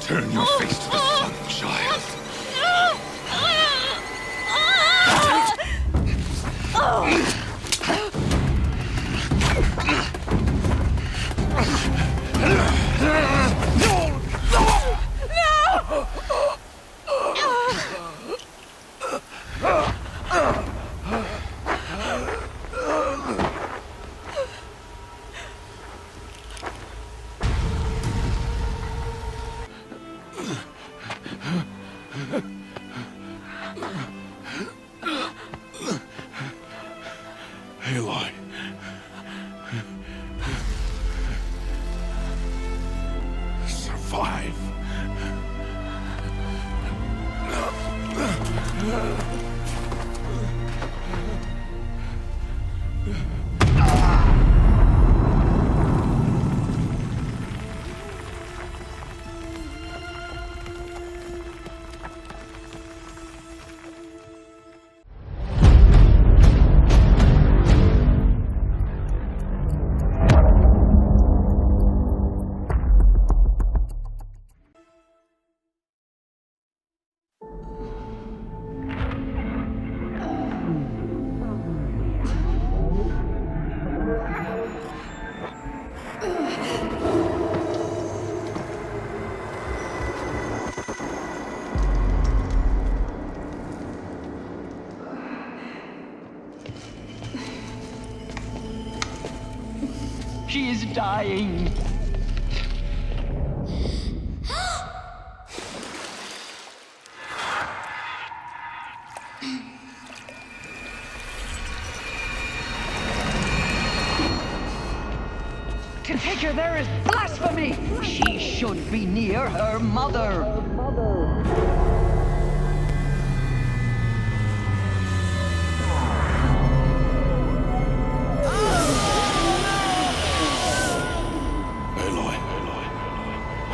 Turn your face to the sun, child. Aloy. Survive. She is dying. To take her there is blasphemy. She should be near her mother.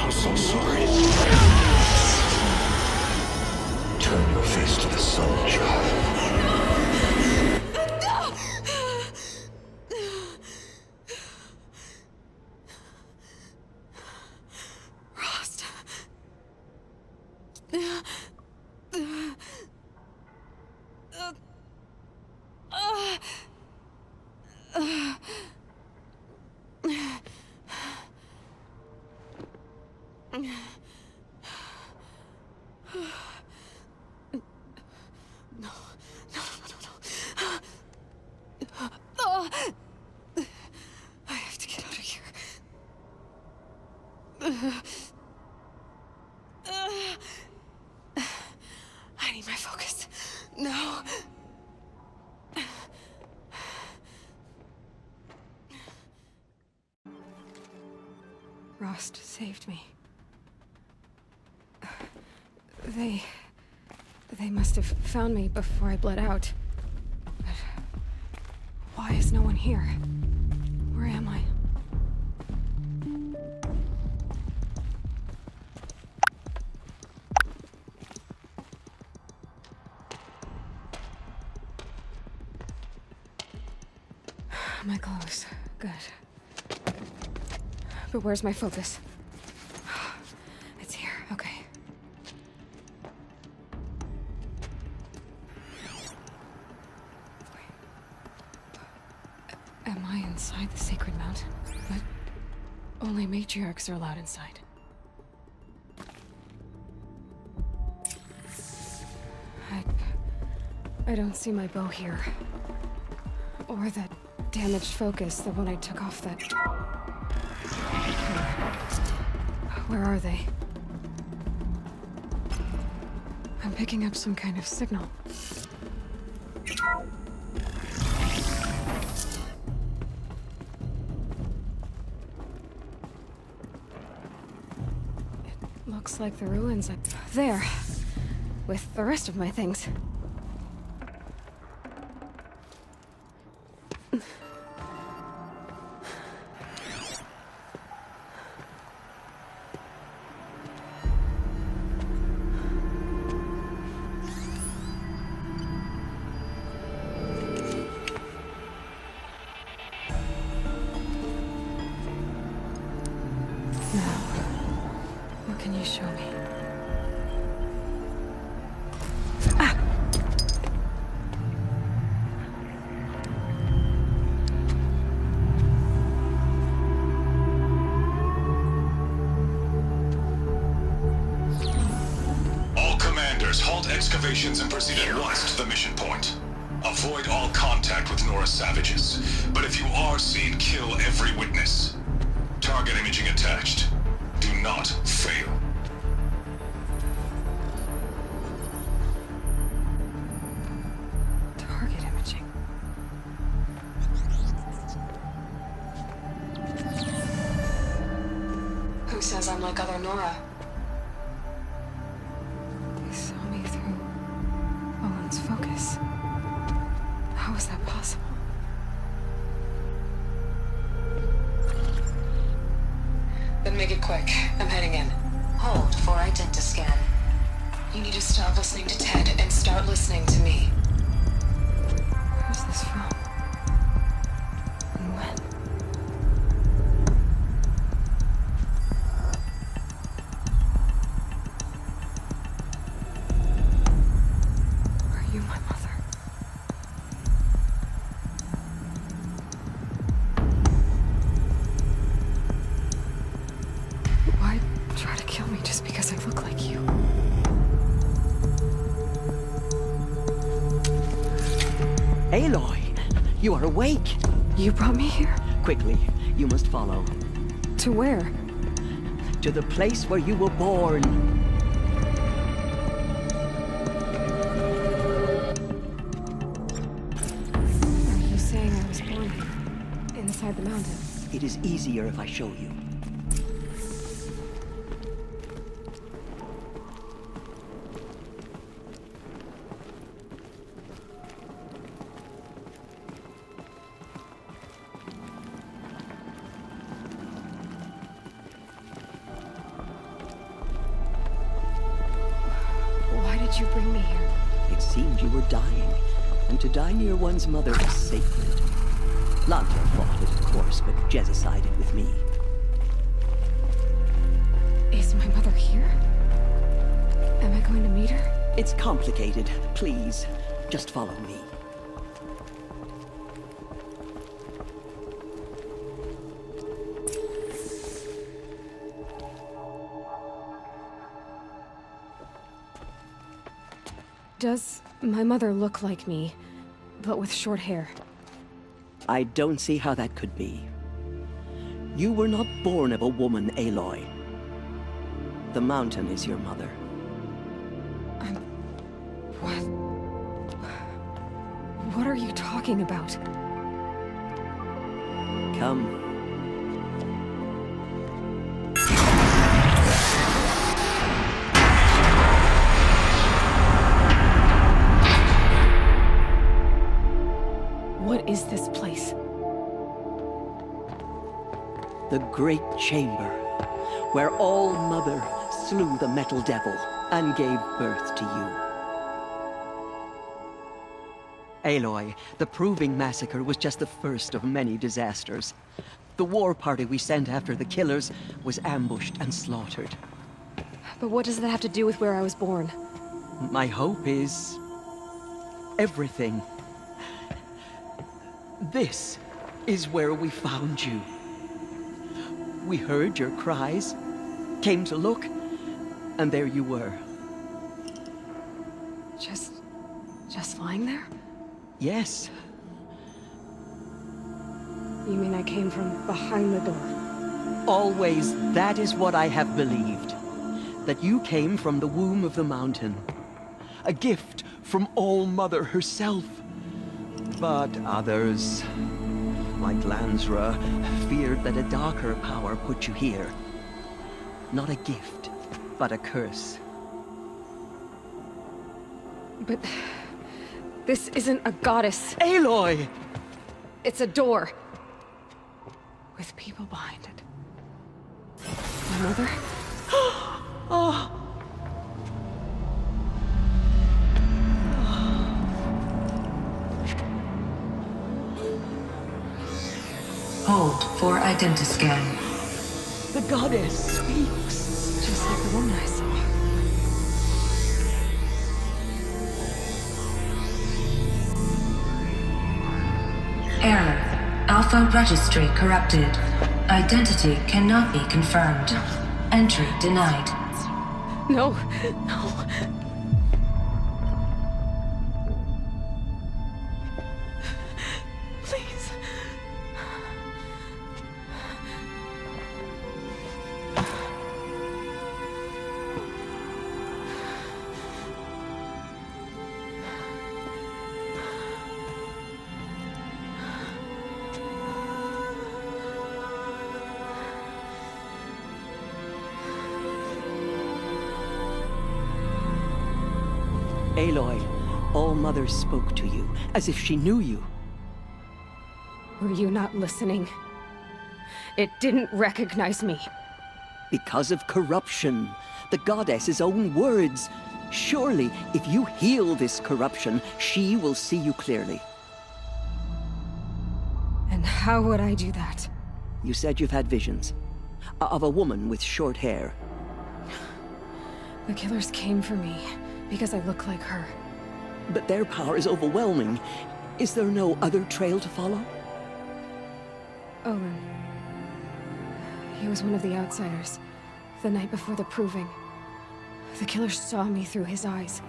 I'm so sorry. Turn your face to the sun, child. Rost. I have to get out of here. I need my focus. No. Rost saved me. They must have found me before I bled out. But why is no one here? Where am I? My clothes. Good. But where's my focus? It's here. Okay. Am I inside the sacred mount? But only matriarchs are allowed inside. I don't see my bow here. Or that damaged focus, the one I took off that... Where are they? I'm picking up some kind of signal. It looks like the ruins up there, with the rest of my things. excavations and proceed at once to the mission point. Avoid all contact with Nora savages, but if you are seen, kill every witness. Target imaging attached. Do not fail. Target imaging. Who says I'm like other Nora? They saw me through Owen's focus. How is that possible? Then make it quick. I'm heading in. Hold for identiscan. You need to stop listening to Ted and start listening to me. Who's this from? And when? Are you my mother? Why try to kill me just because I look like you? Aloy, you are awake. You brought me here? Quickly, you must follow. To where? To the place where you were born. Are you saying I was born inside the mountain? It is easier if I show you. Why did you bring me here? It seemed you were dying, and to die near one's mother is sacred. Lanta fought it, of course, but Jezza sided with me. Is my mother here? Am I going to meet her? It's complicated. Please, just follow me. Does my mother look like me, but with short hair? I don't see how that could be. You were not born of a woman, Aloy. The mountain is your mother. What? What are you talking about? Come. What is this place? The Great Chamber, where All Mother slew the Metal Devil and gave birth to you. Aloy, the Proving Massacre was just the first of many disasters. The war party we sent after the killers was ambushed and slaughtered. But what does that have to do with where I was born? My hope is everything. This is where we found you. We heard your cries, came to look, and there you were. Just lying there? Yes. You mean I came from behind the door? Always, that is what I have believed. That you came from the womb of the mountain. A gift from All Mother herself. But others, like Lansra, feared that a darker power put you here. Not a gift, but a curse. But this isn't a goddess. Aloy! It's a door. With people behind it. My mother? Oh! Hold for identiscan. The goddess speaks. Just like the woman I saw. Error. Alpha registry corrupted. Identity cannot be confirmed. Entry denied. No, no. Aloy, All Mother spoke to you, as if she knew you. Were you not listening? It didn't recognize me. Because of corruption, the goddess's own words. Surely, if you heal this corruption, she will see you clearly. And how would I do that? You said you've had visions. Of a woman with short hair. The killers came for me because I look like her. But their power is overwhelming. Is there no other trail to follow? Owen. He was one of the outsiders. The night before the proving. The killer saw me through his eyes.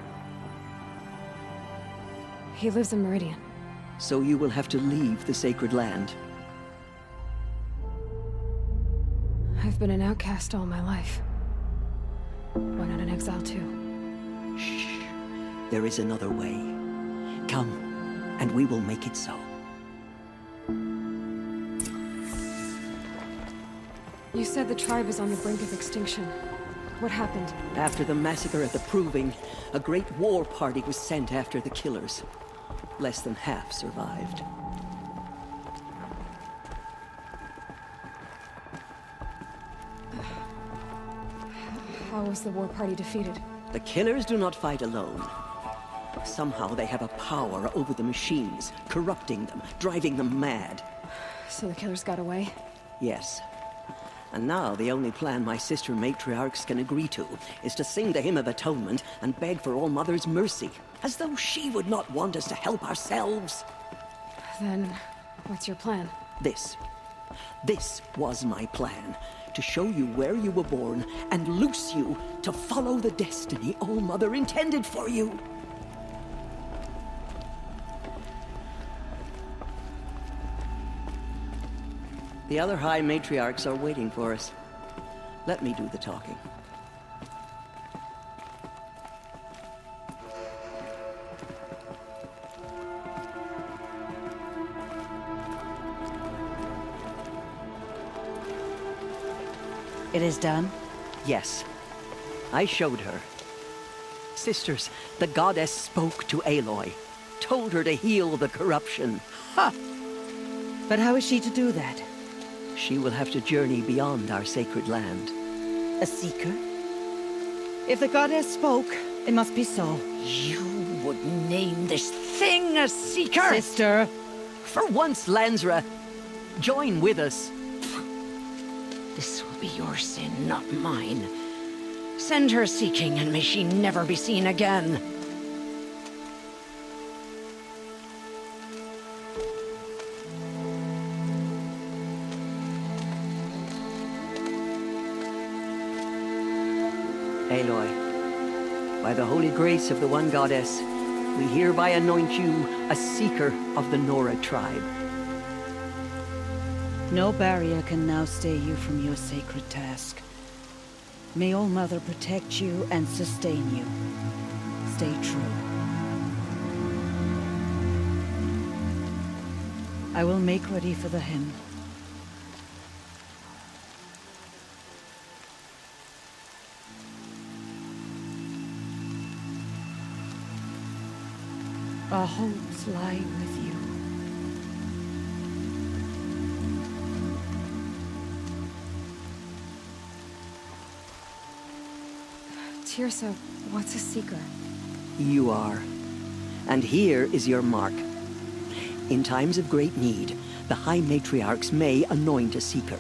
He lives in Meridian. So you will have to leave the sacred land. I've been an outcast all my life. Why not an exile too? Shh. There is another way. Come, and we will make it so. You said the tribe is on the brink of extinction. What happened? After the massacre at the Proving, a great war party was sent after the killers. Less than half survived. How was the war party defeated? The killers do not fight alone. Somehow they have a power over the machines, corrupting them, driving them mad. So the killers got away? Yes. And now the only plan my sister matriarchs can agree to is to sing the Hymn of Atonement and beg for All Mother's mercy, as though she would not want us to help ourselves. Then, what's your plan? This was my plan. To show you where you were born and loose you to follow the destiny All Mother intended for you. The other High Matriarchs are waiting for us. Let me do the talking. It is done? Yes. I showed her. Sisters, the goddess spoke to Aloy. Told her to heal the corruption. Ha! But how is she to do that? She will have to journey beyond our sacred land. A seeker? If the goddess spoke, it must be so. You would name this thing a seeker? Sister! For once, Lansra, join with us. This will be your sin, not mine. Send her seeking, and may she never be seen again. Aloy, by the holy grace of the one goddess, we hereby anoint you a seeker of the Nora tribe. No barrier can now stay you from your sacred task. May All Mother protect you and sustain you. Stay true. I will make ready for the hymn. Our hopes lie with you. Tirsa, what's a seeker? You are. And here is your mark. In times of great need, the High Matriarchs may anoint a seeker.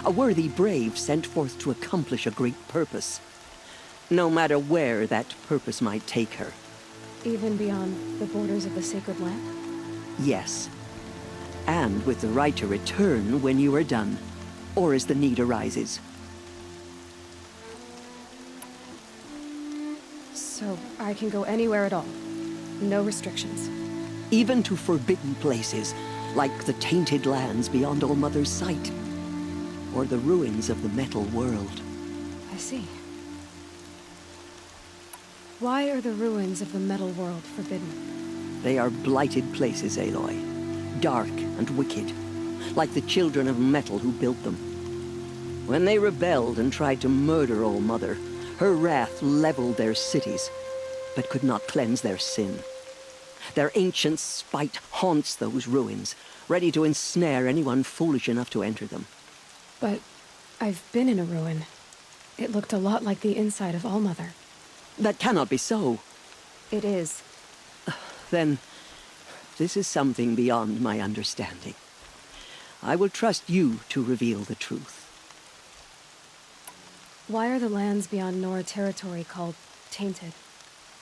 A worthy brave sent forth to accomplish a great purpose. No matter where that purpose might take her. Even beyond the borders of the sacred land? Yes. And with the right to return when you are done, or as the need arises. So I can go anywhere at all? No restrictions? Even to forbidden places, like the tainted lands beyond All Mother's sight. Or the ruins of the metal world. I see. Why are the ruins of the metal world forbidden? They are blighted places, Aloy. Dark and wicked. Like the children of metal who built them. When they rebelled and tried to murder All Mother, her wrath leveled their cities. but could not cleanse their sin. Their ancient spite haunts those ruins, ready to ensnare anyone foolish enough to enter them. But I've been in a ruin. It looked a lot like the inside of Allmother. That cannot be so. It is. Then, this is something beyond my understanding. I will trust you to reveal the truth. Why are the lands beyond Nora territory called tainted?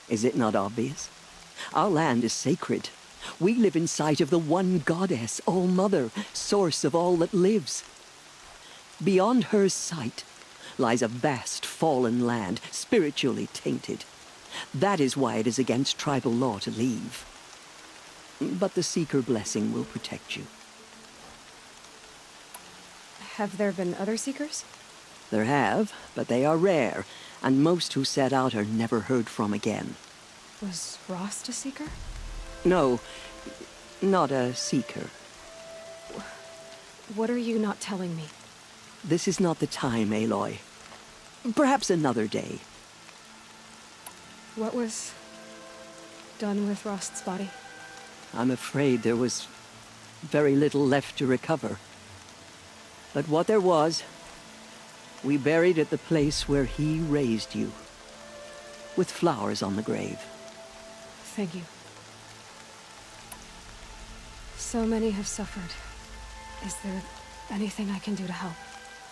Is it not obvious? Our land is sacred. We live in sight of the one goddess, All-Mother, source of all that lives. Beyond her sight lies a vast fallen land, spiritually tainted. That is why it is against tribal law to leave. But the Seeker blessing will protect you. Have there been other Seekers? There have, but they are rare, and most who set out are never heard from again. Was Rost a Seeker? No, not a Seeker. What are you not telling me? This is not the time, Aloy. Perhaps another day. What was done with Rost's body? I'm afraid there was very little left to recover. But what there was, we buried at the place where he raised you, with flowers on the grave. Thank you. So many have suffered. Is there anything I can do to help?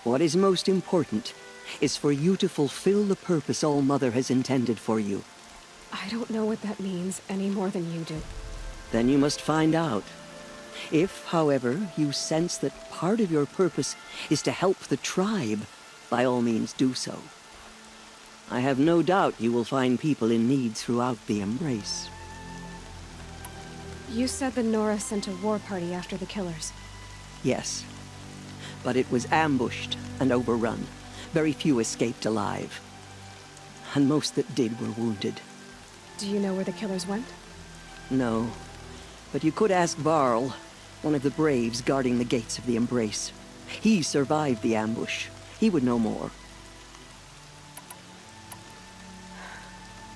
What is most important is for you to fulfill the purpose All-Mother has intended for you. I don't know what that means any more than you do. Then you must find out. If, however, you sense that part of your purpose is to help the tribe, by all means do so. I have no doubt you will find people in need throughout the Embrace. You said the Nora sent a war party after the killers. Yes. But it was ambushed and overrun. Very few escaped alive. And most that did were wounded. Do you know where the killers went? No. But you could ask Varl, one of the braves guarding the gates of the Embrace. He survived the ambush. He would know more.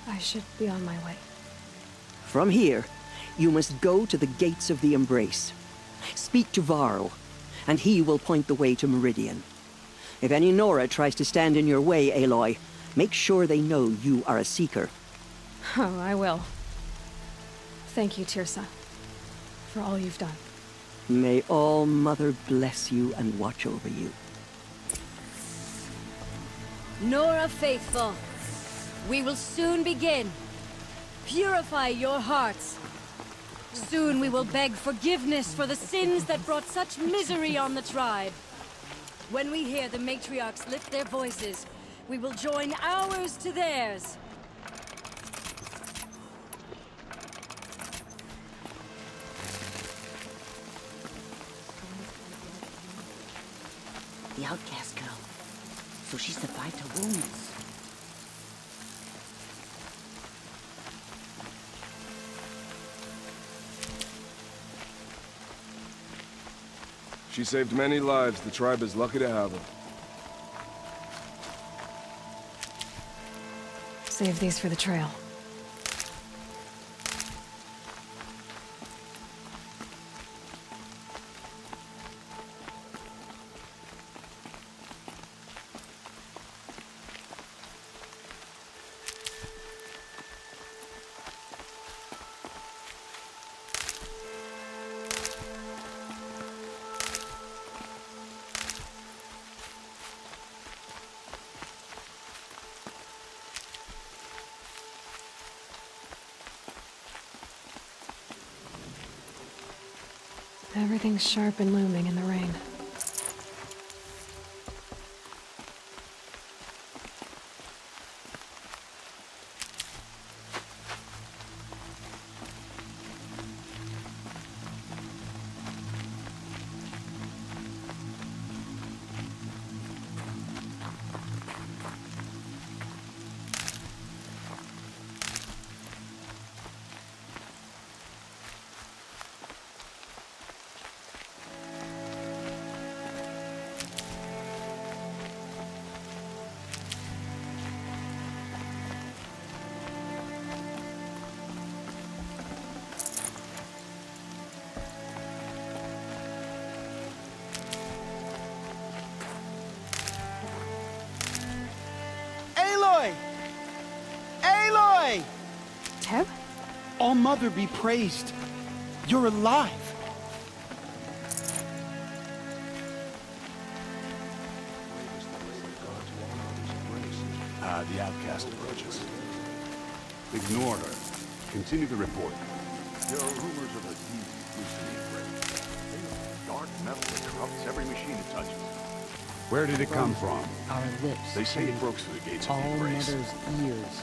I should be on my way. From here, you must go to the gates of the Embrace. Speak to Varl, and he will point the way to Meridian. If any Nora tries to stand in your way, Aloy, make sure they know you are a Seeker. Oh, I will. Thank you, Tirsa, for all you've done. May All-Mother bless you and watch over you. Nora Faithful, we will soon begin. Purify your hearts. Soon we will beg forgiveness for the sins that brought such misery on the tribe. When we hear the matriarchs lift their voices, we will join ours to theirs. The outcast girl. So she survived her wounds. She saved many lives. The tribe is lucky to have her. Save these for the trail. Everything's sharp and looming in the rain. All Mother be praised. You're alive. The outcast approaches. Ignore her. Continue the report. There are rumors of a demon loosening embrace. Dark metal that corrupts every machine it touches. Where did it come from? Our lips. They say it broke through the gates of the All embrace. Mother's ears.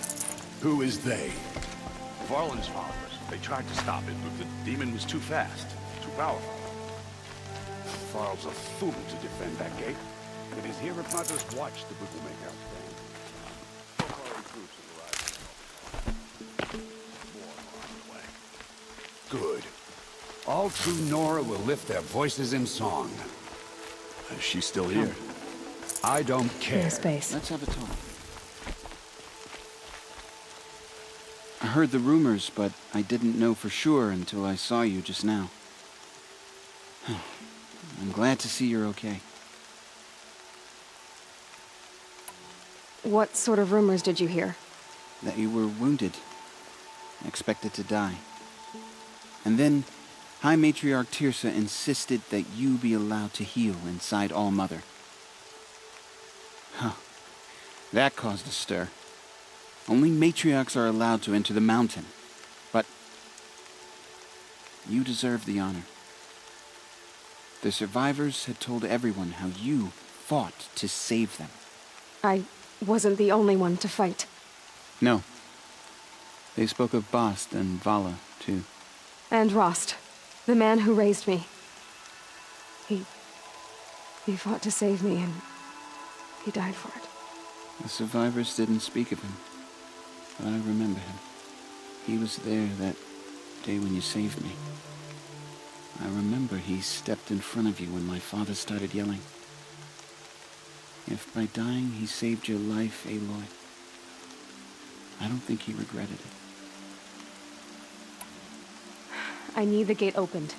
Who is they? Varlin's followers. They tried to stop it, but the demon was too fast, too powerful. Varl's a fool to defend that gate. It is here at Mother's watch that we will make our stand. So far, recruits have arrived. More are on the way. Good. All true Nora will lift their voices in song. Is she still here? I don't care. Space. Let's have a talk. I heard the rumors, but I didn't know for sure until I saw you just now. I'm glad to see you're okay. What sort of rumors did you hear? That you were wounded, expected to die. And then High Matriarch Tirsa insisted that you be allowed to heal inside All Mother. Huh. That caused a stir. Only matriarchs are allowed to enter the mountain. But you deserve the honor. The survivors had told everyone how you fought to save them. I wasn't the only one to fight. No. They spoke of Bast and Vala, too. And Rost, the man who raised me. He fought to save me, and he died for it. The survivors didn't speak of him, but I remember him. He was there that day when you saved me. I remember he stepped in front of you when my father started yelling. If by dying he saved your life, Aloy, I don't think he regretted it. I need the gate opened.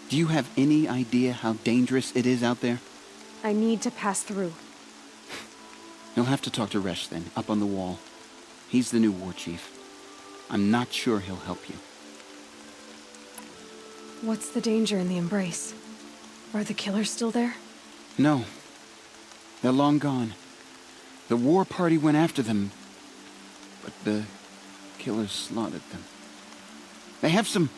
Do you have any idea how dangerous it is out there? I need to pass through. You'll have to talk to Resh then, up on the wall. He's the new war chief. I'm not sure he'll help you. What's the danger in the embrace? Are the killers still there? No. They're long gone. The war party went after them, but the killers slaughtered them. They have some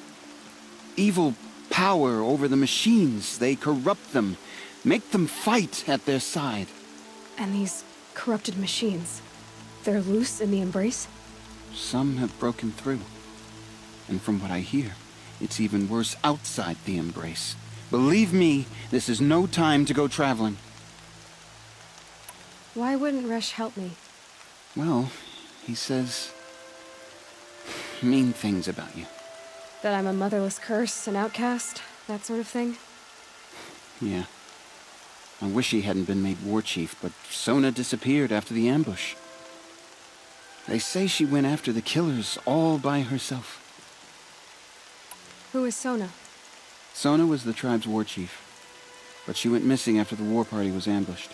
evil power over the machines. They corrupt them, make them fight at their side. And these corrupted machines, they're loose in the embrace? Some have broken through. And from what I hear, it's even worse outside the embrace. Believe me, this is no time to go traveling. Why wouldn't Resh help me? Well, he says mean things about you. That I'm a motherless curse, an outcast, that sort of thing? Yeah. I wish he hadn't been made war chief, but Sona disappeared after the ambush. They say she went after the killers all by herself. Who is Sona? Sona was the tribe's war chief, but she went missing after the war party was ambushed.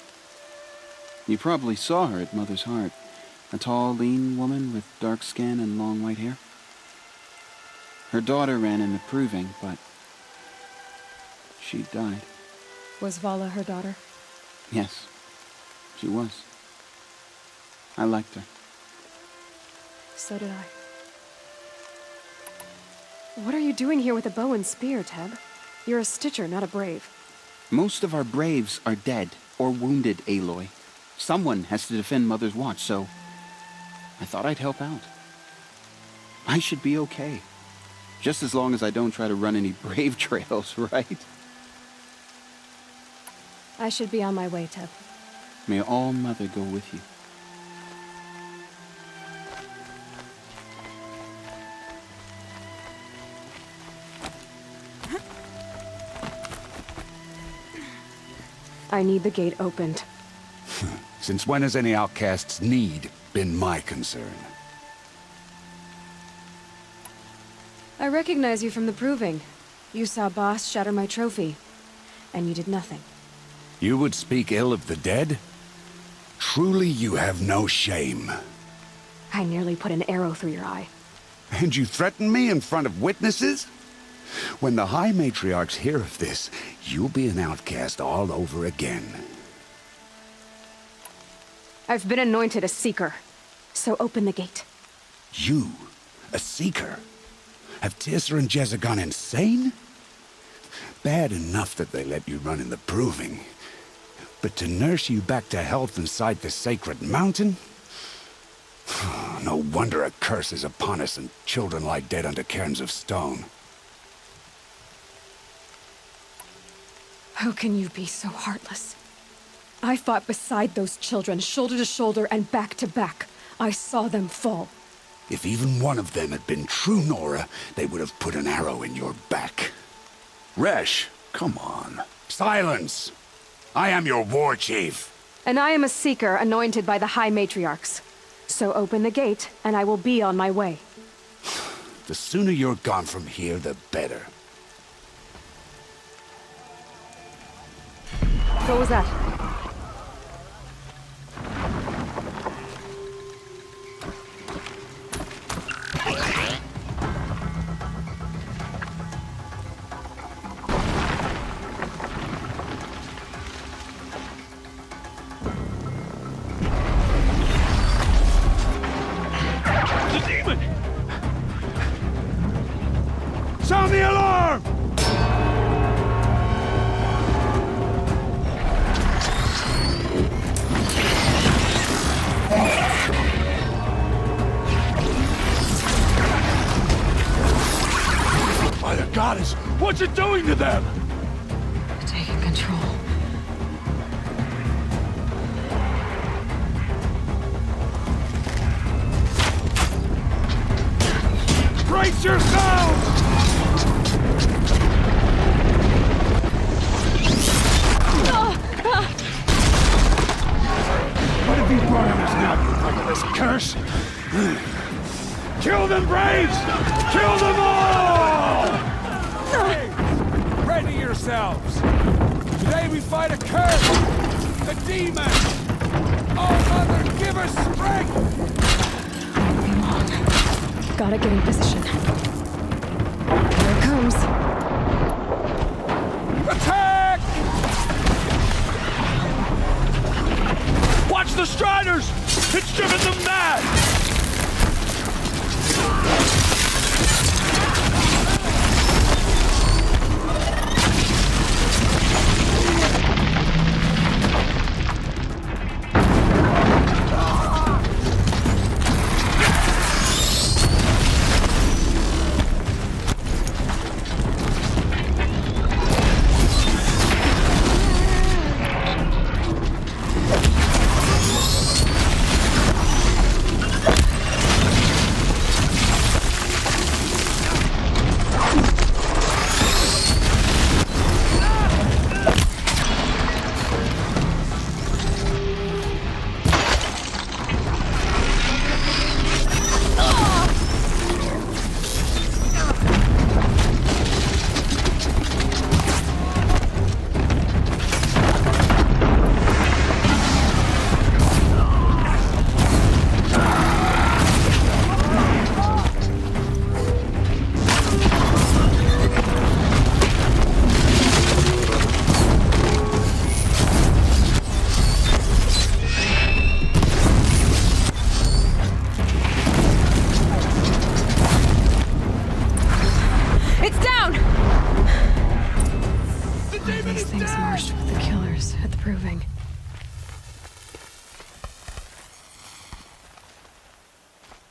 You probably saw her at Mother's Heart. A tall, lean woman with dark skin and long white hair. Her daughter ran in the proving, but she died. Was Vala her daughter? Yes, she was. I liked her. So did I. What are you doing here with a bow and spear, Teb? You're a Stitcher, not a Brave. Most of our Braves are dead or wounded, Aloy. Someone has to defend Mother's watch, so I thought I'd help out. I should be okay. Just as long as I don't try to run any Brave trails, right? I should be on my way, Teb. May All Mother go with you. I need the gate opened. Since when has any outcast's need been my concern? I recognize you from the proving. You saw Boss shatter my trophy, and you did nothing. You would speak ill of the dead? Truly you have no shame. I nearly put an arrow through your eye. And you threaten me in front of witnesses? When the High Matriarchs hear of this, you'll be an outcast all over again. I've been anointed a Seeker, so open the gate. You? A Seeker? Have Tissa and Jezza gone insane? Bad enough that they let you run in the Proving. But to nurse you back to health inside the sacred mountain? No wonder a curse is upon us and children lie dead under cairns of stone. How can you be so heartless? I fought beside those children, shoulder to shoulder and back to back. I saw them fall. If even one of them had been true Nora, they would have put an arrow in your back. Resh, come on. Silence! I am your war chief. And I am a Seeker anointed by the High Matriarchs. So open the gate, and I will be on my way. The sooner you're gone from here, the better. What was that? Sound the alarm! By the goddess, what's it doing to them? Taking control. Brace yourselves! What have you brought on us now, you reckless curse? Kill them, Braves! Kill them all! Ready yourselves! Today we fight a curse! The demon! Oh, Mother, give us strength! Won't be long. Gotta get in position. Here it comes. Attack! Watch the Striders! It's driven them mad!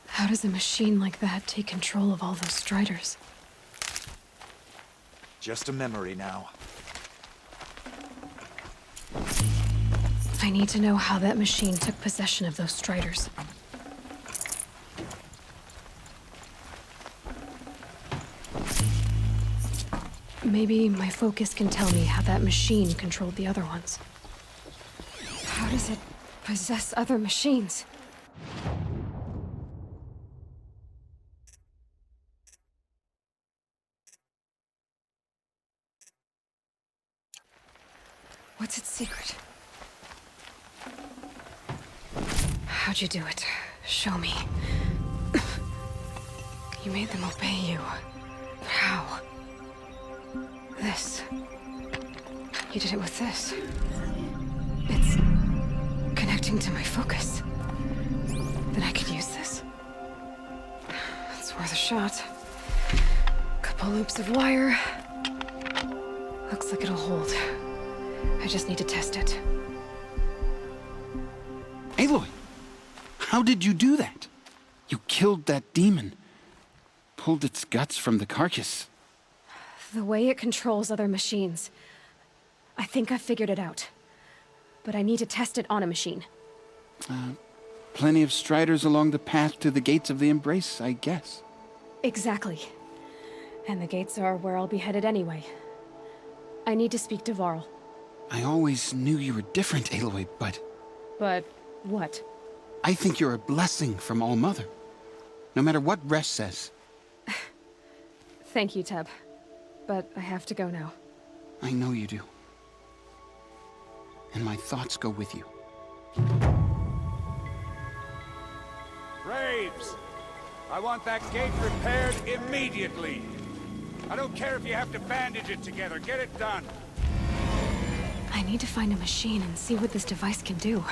How does a machine like that take control of all those Striders? Just a memory now. I need to know how that machine took possession of those Striders. Maybe my focus can tell me how that machine controlled the other ones. How does it possess other machines? What's its secret? How'd you do it? Show me. You made them obey you. But how? This. You did it with this. It's connecting to my focus. Then I could use this. It's worth a shot. Couple loops of wire. Looks like it'll hold. I just need to test it. Aloy! How did you do that? You killed that demon. Pulled its guts from the carcass. The way it controls other machines. I think I figured it out. But I need to test it on a machine. Plenty of striders along the path to the gates of the Embrace, I guess. Exactly. And the gates are where I'll be headed anyway. I need to speak to Varl. I always knew you were different, Aloy, but... But what? I think you're a blessing from All Mother. No matter what Resh says. Thank you, Teb. But I have to go now. I know you do. And my thoughts go with you. Braves! I want that gate repaired immediately. I don't care if you have to bandage it together. Get it done. I need to find a machine and see what this device can do.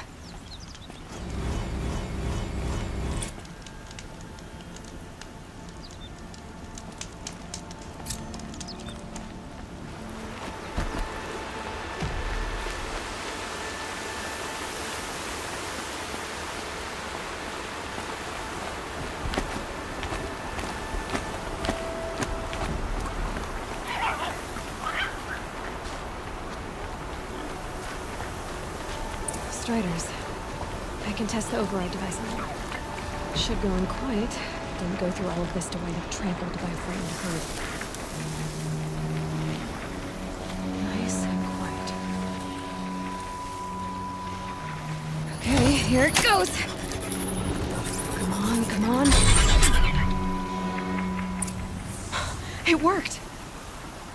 Striders. I can test the override device now. Should go in quiet. Didn't go through all of this to wind up trampled by a frightened herd. Nice and quiet. Okay, here it goes! Come on, come on. It worked!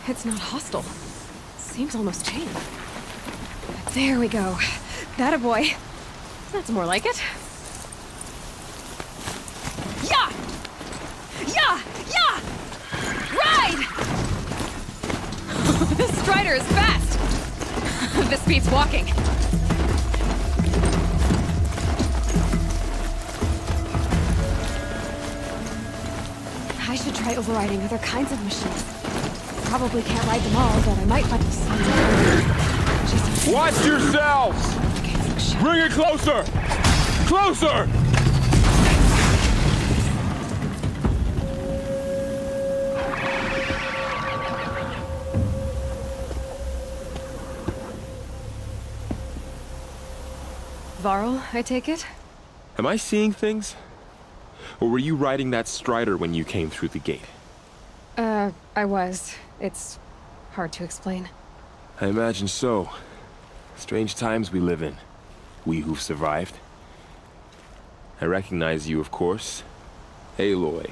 It's not hostile. Seems almost tame. There we go. That a boy. That's more like it. Yeah! Yeah! Yeah! Ride! This strider is fast! This beats walking. I should try overriding other kinds of machines. Probably can't ride them all, but I might find some. Watch yourselves! Bring it closer! Closer! Varl, I take it? Am I seeing things? Or were you riding that strider when you came through the gate? I was. It's hard to explain. I imagine so. Strange times we live in. We who've survived. I recognize you, of course. Aloy,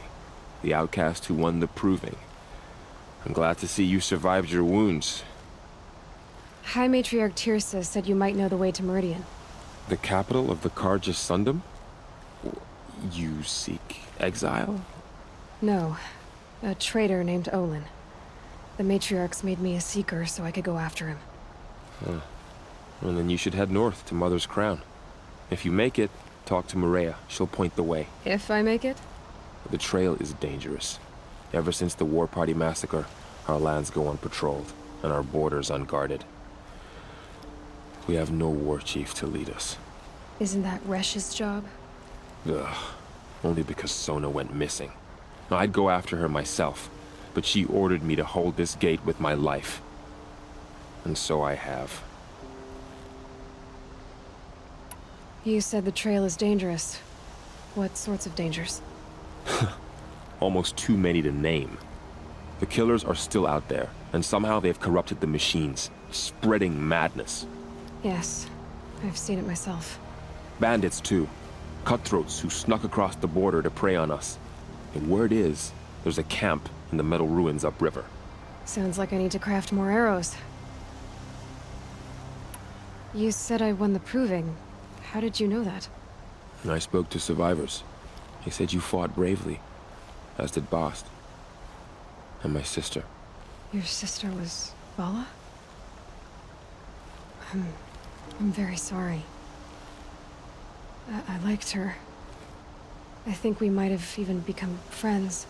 the outcast who won the proving. I'm glad to see you survived your wounds. High Matriarch Tirsa said you might know the way to Meridian. The capital of the Carja Sundom? You seek exile? No. A traitor named Olin. The Matriarchs made me a seeker so I could go after him. Huh. Well, then you should head north to Mother's Crown. If you make it, talk to Maria. She'll point the way. If I make it? The trail is dangerous. Ever since the War Party massacre, our lands go unpatrolled, and our borders unguarded. We have no war chief to lead us. Isn't that Resh's job? Ugh. Only because Sona went missing. I'd go after her myself, but she ordered me to hold this gate with my life. And so I have. You said the trail is dangerous. What sorts of dangers? Almost too many to name. The killers are still out there, and somehow they've corrupted the machines, spreading madness. Yes, I've seen it myself. Bandits, too. Cutthroats who snuck across the border to prey on us. And word is, there's a camp in the metal ruins upriver. Sounds like I need to craft more arrows. You said I won the proving. How did you know that? I spoke to survivors. They said you fought bravely. as did Bast. And my sister. Your sister was Vala? I'm very sorry. I liked her. I think we might have even become friends.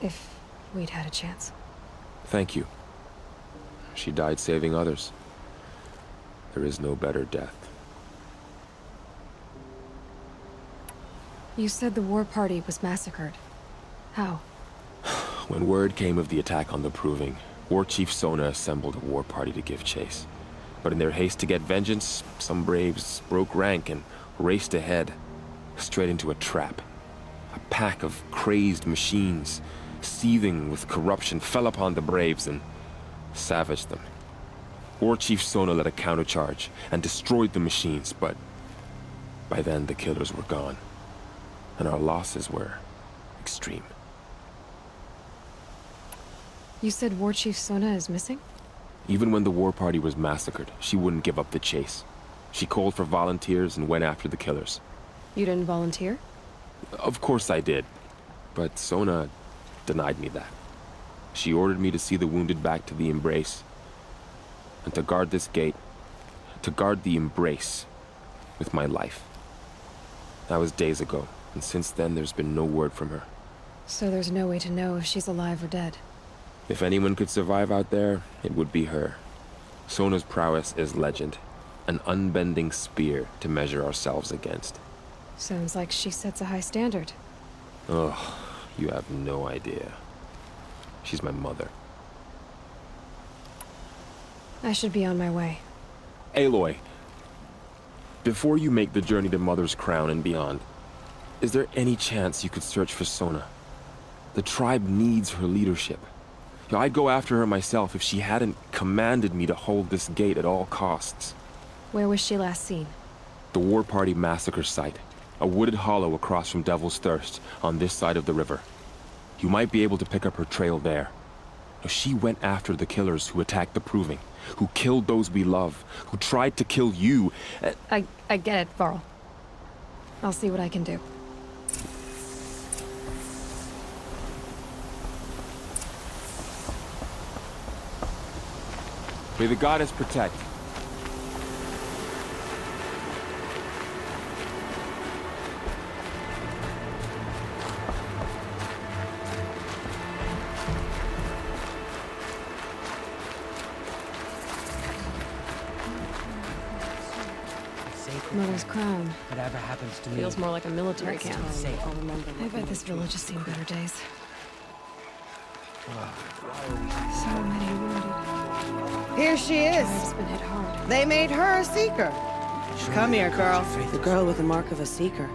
If we'd had a chance. Thank you. She died saving others. There is no better death. You said the war party was massacred. How? When word came of the attack on the Proving, War Chief Sona assembled a war party to give chase. But in their haste to get vengeance, some braves broke rank and raced ahead, straight into a trap. A pack of crazed machines, seething with corruption, fell upon the braves and savaged them. War Chief Sona led a countercharge and destroyed the machines, but by then the killers were gone, and our losses were extreme. You said War Chief Sona is missing? Even when the war party was massacred, she wouldn't give up the chase. She called for volunteers and went after the killers. You didn't volunteer? Of course I did, but Sona denied me that. She ordered me to see the wounded back to the Embrace, and to guard this gate, to guard the Embrace with my life. That was days ago, and since then there's been no word from her. So there's no way to know if she's alive or dead. If anyone could survive out there, it would be her. Sona's prowess is legend, an unbending spear to measure ourselves against. Sounds like she sets a high standard. Ugh, you have no idea. She's my mother. I should be on my way. Aloy, before you make the journey to Mother's Crown and beyond, is there any chance you could search for Sona? The tribe needs her leadership. I'd go after her myself if she hadn't commanded me to hold this gate at all costs. Where was she last seen? The War Party massacre site. A wooded hollow across from Devil's Thirst, on this side of the river. You might be able to pick up her trail there. She went after the killers who attacked the Proving, who killed those we love, who tried to kill you. I get it, Varl. I'll see what I can do. May the goddess protect. Mother's Crown. Whatever happens to me, Feels more like a military camp. I'll remember. I bet this village has seen better days. So many wounded. Here she is. Tribe's been hit hard. They made her a seeker. Come here, girl. The girl with the mark of a seeker.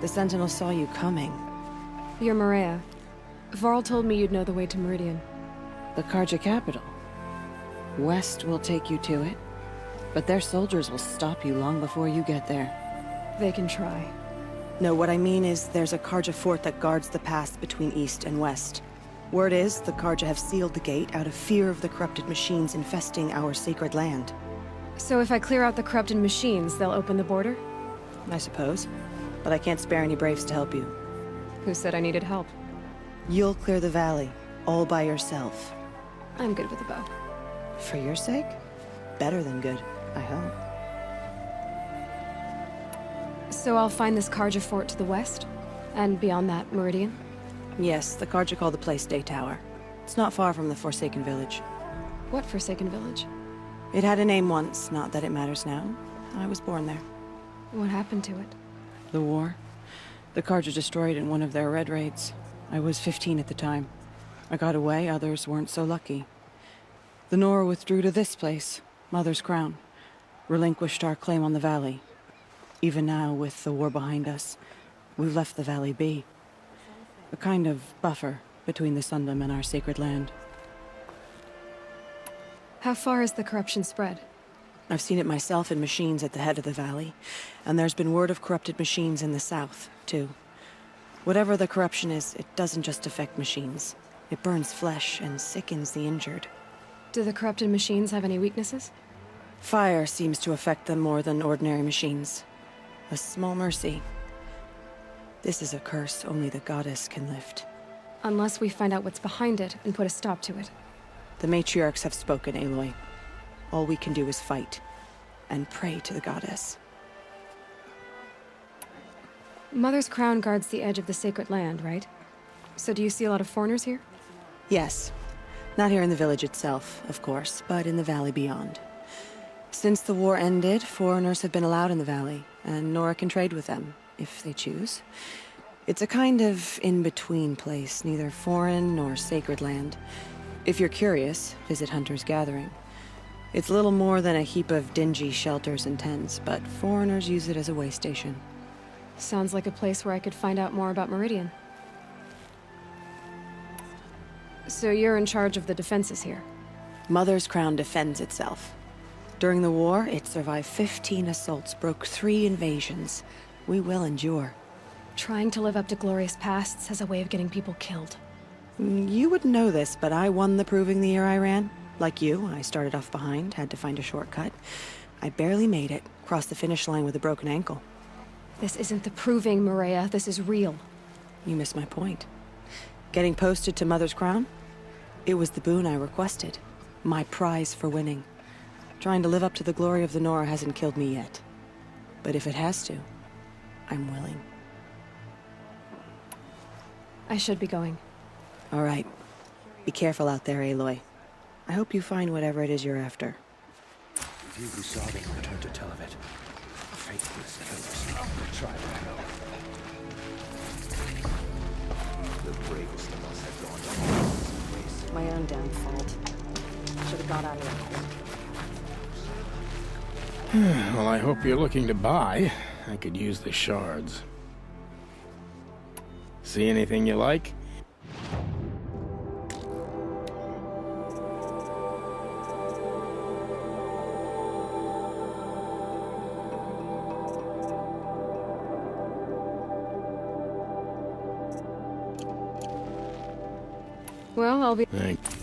The Sentinel saw you coming. You're Maria. Varl told me you'd know the way to Meridian. The Karja capital. West will take you to it, but their soldiers will stop you long before you get there. They can try. No, what I mean is there's a Karja fort that guards the pass between East and West. Word is, the Karja have sealed the gate out of fear of the corrupted machines infesting our sacred land. So if I clear out the corrupted machines, they'll open the border? I suppose. But I can't spare any braves to help you. Who said I needed help? You'll clear the valley, all by yourself. I'm good with a bow. For your sake? Better than good, I hope. So I'll find this Karja fort to the west? And beyond that, Meridian? Yes, the Karja call the place Day Tower. It's not far from the Forsaken Village. What Forsaken Village? It had a name once, not that it matters now. I was born there. What happened to it? The war. The Karja destroyed in one of their red raids. I was 15 at the time. I got away, others weren't so lucky. The Nora withdrew to this place, Mother's Crown. Relinquished our claim on the valley. Even now, with the war behind us, we've left the valley be. A kind of buffer between the Sundom and our sacred land. How far has the corruption spread? I've seen it myself in machines at the head of the valley, and there's been word of corrupted machines in the south, too. Whatever the corruption is, it doesn't just affect machines. It burns flesh and sickens the injured. Do the corrupted machines have any weaknesses? Fire seems to affect them more than ordinary machines. A small mercy. This is a curse only the goddess can lift. Unless we find out what's behind it and put a stop to it. The matriarchs have spoken, Aloy. All we can do is fight, and pray to the goddess. Mother's crown guards the edge of the sacred land, right? So do you see a lot of foreigners here? Yes. Not here in the village itself, of course, but in the valley beyond. Since the war ended, foreigners have been allowed in the valley, and Nora can trade with them, if they choose. It's a kind of in-between place, neither foreign nor sacred land. If you're curious, visit Hunter's Gathering. It's little more than a heap of dingy shelters and tents, but foreigners use it as a way station. Sounds like a place where I could find out more about Meridian. So you're in charge of the defenses here? Mother's crown defends itself. During the war, it survived 15 assaults, broke 3 invasions. We will endure. Trying to live up to glorious pasts has a way of getting people killed. You wouldn't know this, but I won the proving the year I ran. Like you, I started off behind, had to find a shortcut. I barely made it, crossed the finish line with a broken ankle. This isn't the proving, Maria. This is real. You missed my point. Getting posted to Mother's crown? It was the boon I requested. My prize for winning. Trying to live up to the glory of the Nora hasn't killed me yet. But if it has to, I'm willing. I should be going. All right. Be careful out there, Aloy. I hope you find whatever it is you're after. Few who saw them returned to tell of it. Faithless killers. Try to know. The bravest of us have gone down this waste. My own damn fault. Should have got out of there. Well, I hope you're looking to buy. I could use the shards. See anything you like? Well, I'll be... Thanks.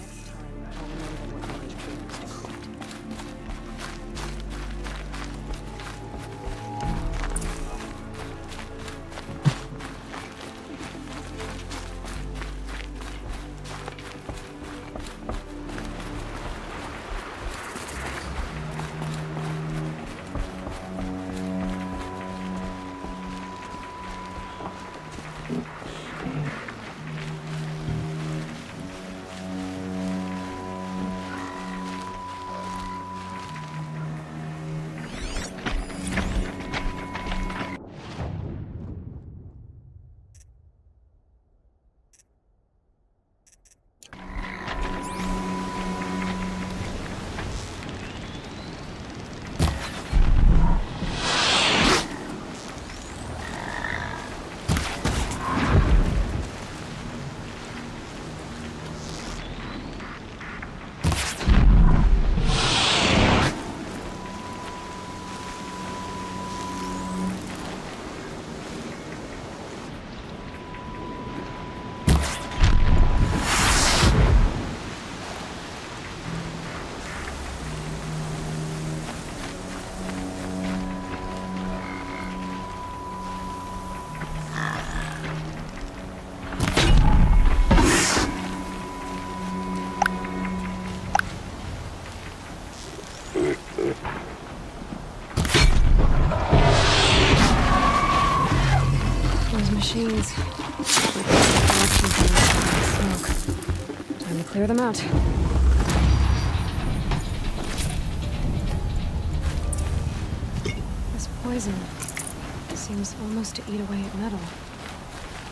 Those machines. Smoke. Time to clear them out. This poison seems almost to eat away at metal.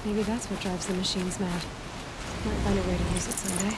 Maybe that's what drives the machines mad. Might find a way to use it someday.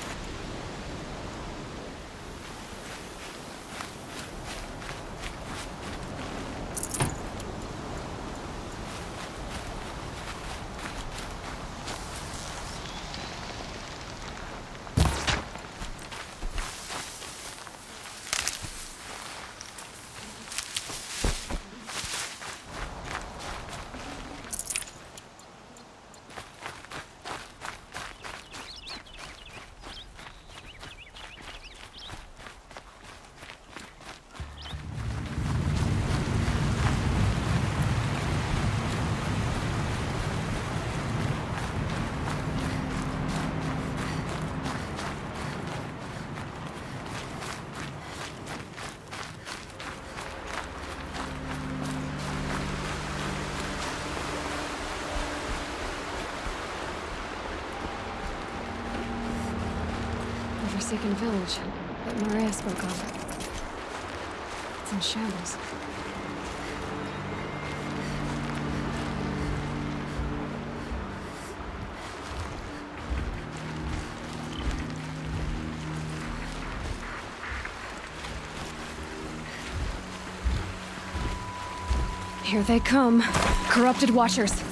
Forsaken village that Maria spoke of. It's in shambles. Here they come. Corrupted Watchers.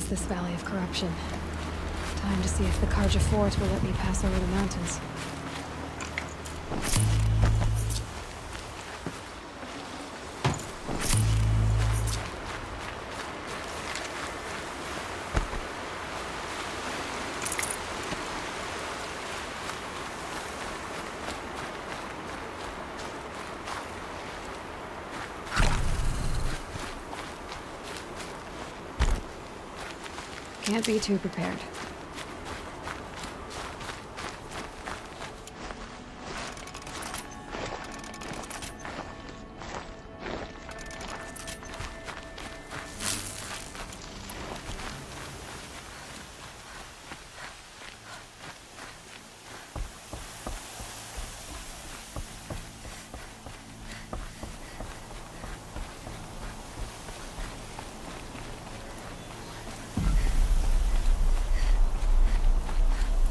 This valley of corruption. Time to see if the Carja Fort will let me pass over the mountains. Can't be too prepared.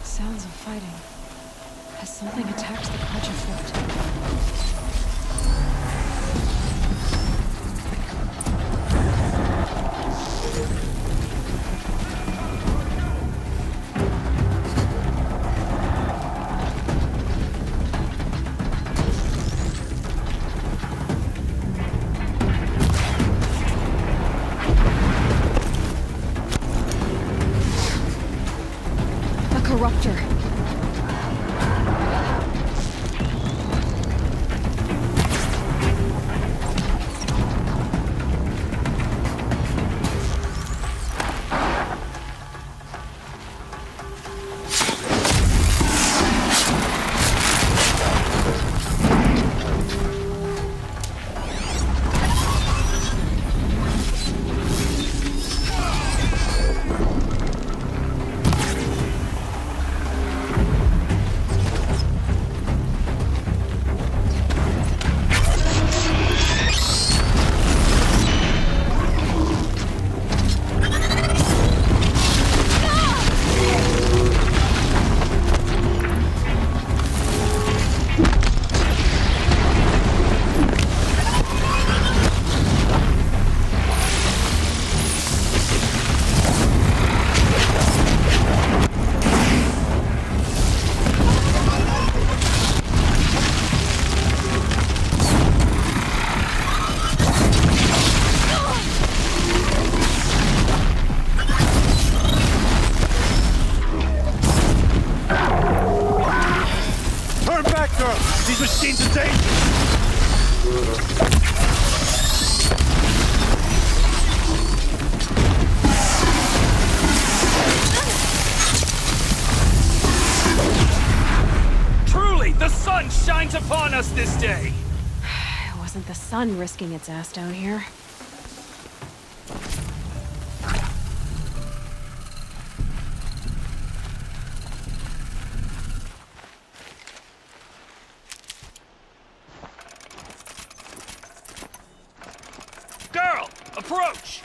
Sounds of fighting. Has something attacked the Carja Fort? Corruptor. These machines are dangerous! Truly, the sun shines upon us this day! It wasn't the sun risking its ass down here. Girl, approach!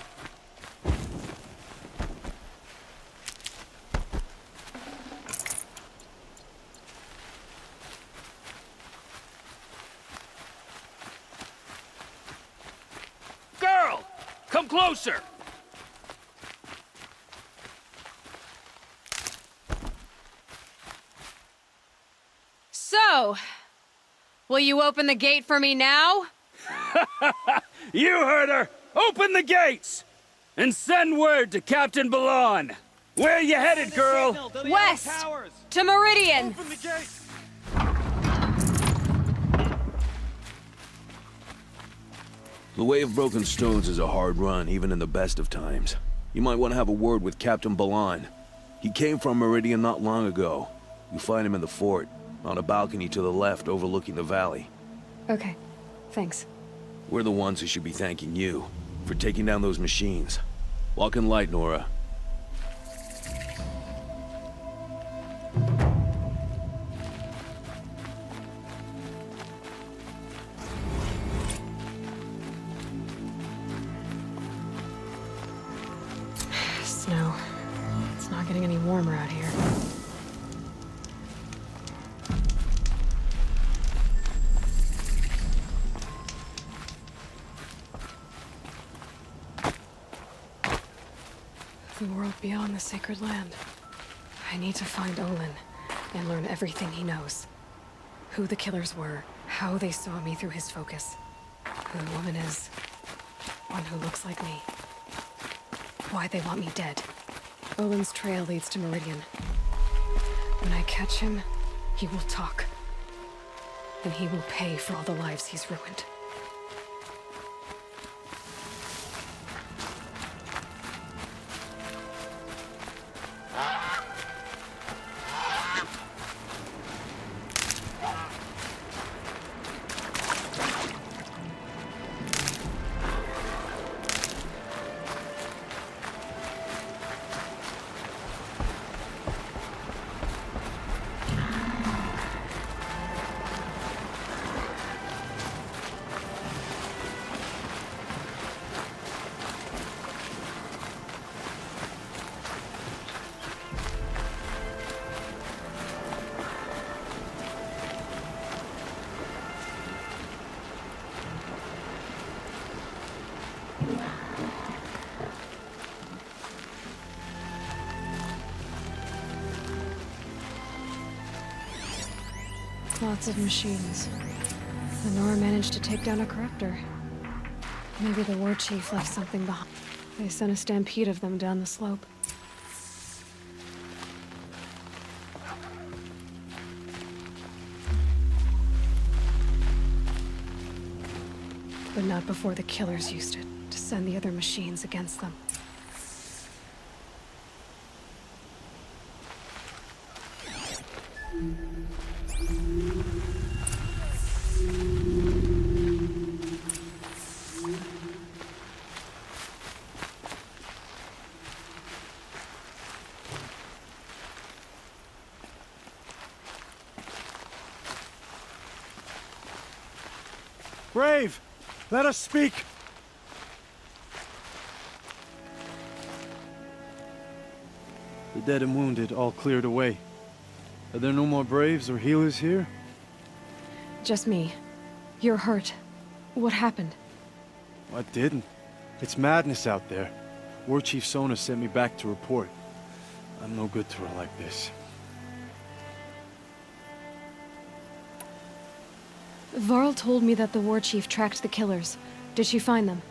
Girl, come closer! So, will you open the gate for me now? You heard her! Open the gates! And send word to Captain Balan! Where you headed, girl? West! To Meridian! The Way of Broken Stones is a hard run, even in the best of times. You might want to have a word with Captain Balan. He came from Meridian not long ago. You find him in the fort, on a balcony to the left overlooking the valley. Okay, thanks. We're the ones who should be thanking you for taking down those machines. Walk in light, Nora. Snow. It's not getting any warmer out here. The world beyond the sacred land. I need to find Olin and learn everything he knows. Who the killers were, how they saw me through his focus, who the woman is, one who looks like me. Why they want me dead. Olin's trail leads to Meridian. When I catch him, he will talk. And he will pay for all the lives he's ruined. Lots of machines. The Nora managed to take down a corruptor. Maybe the war chief left something behind. They sent a stampede of them down the slope. But not before the killers used it to send the other machines against them. Brave! Let us speak! The dead and wounded all cleared away. Are there no more Braves or healers here? Just me. You're hurt. What happened? I didn't. It's madness out there. War Chief Sona sent me back to report. I'm no good to her like this. Varl told me that the war chief tracked the killers. Did she find them?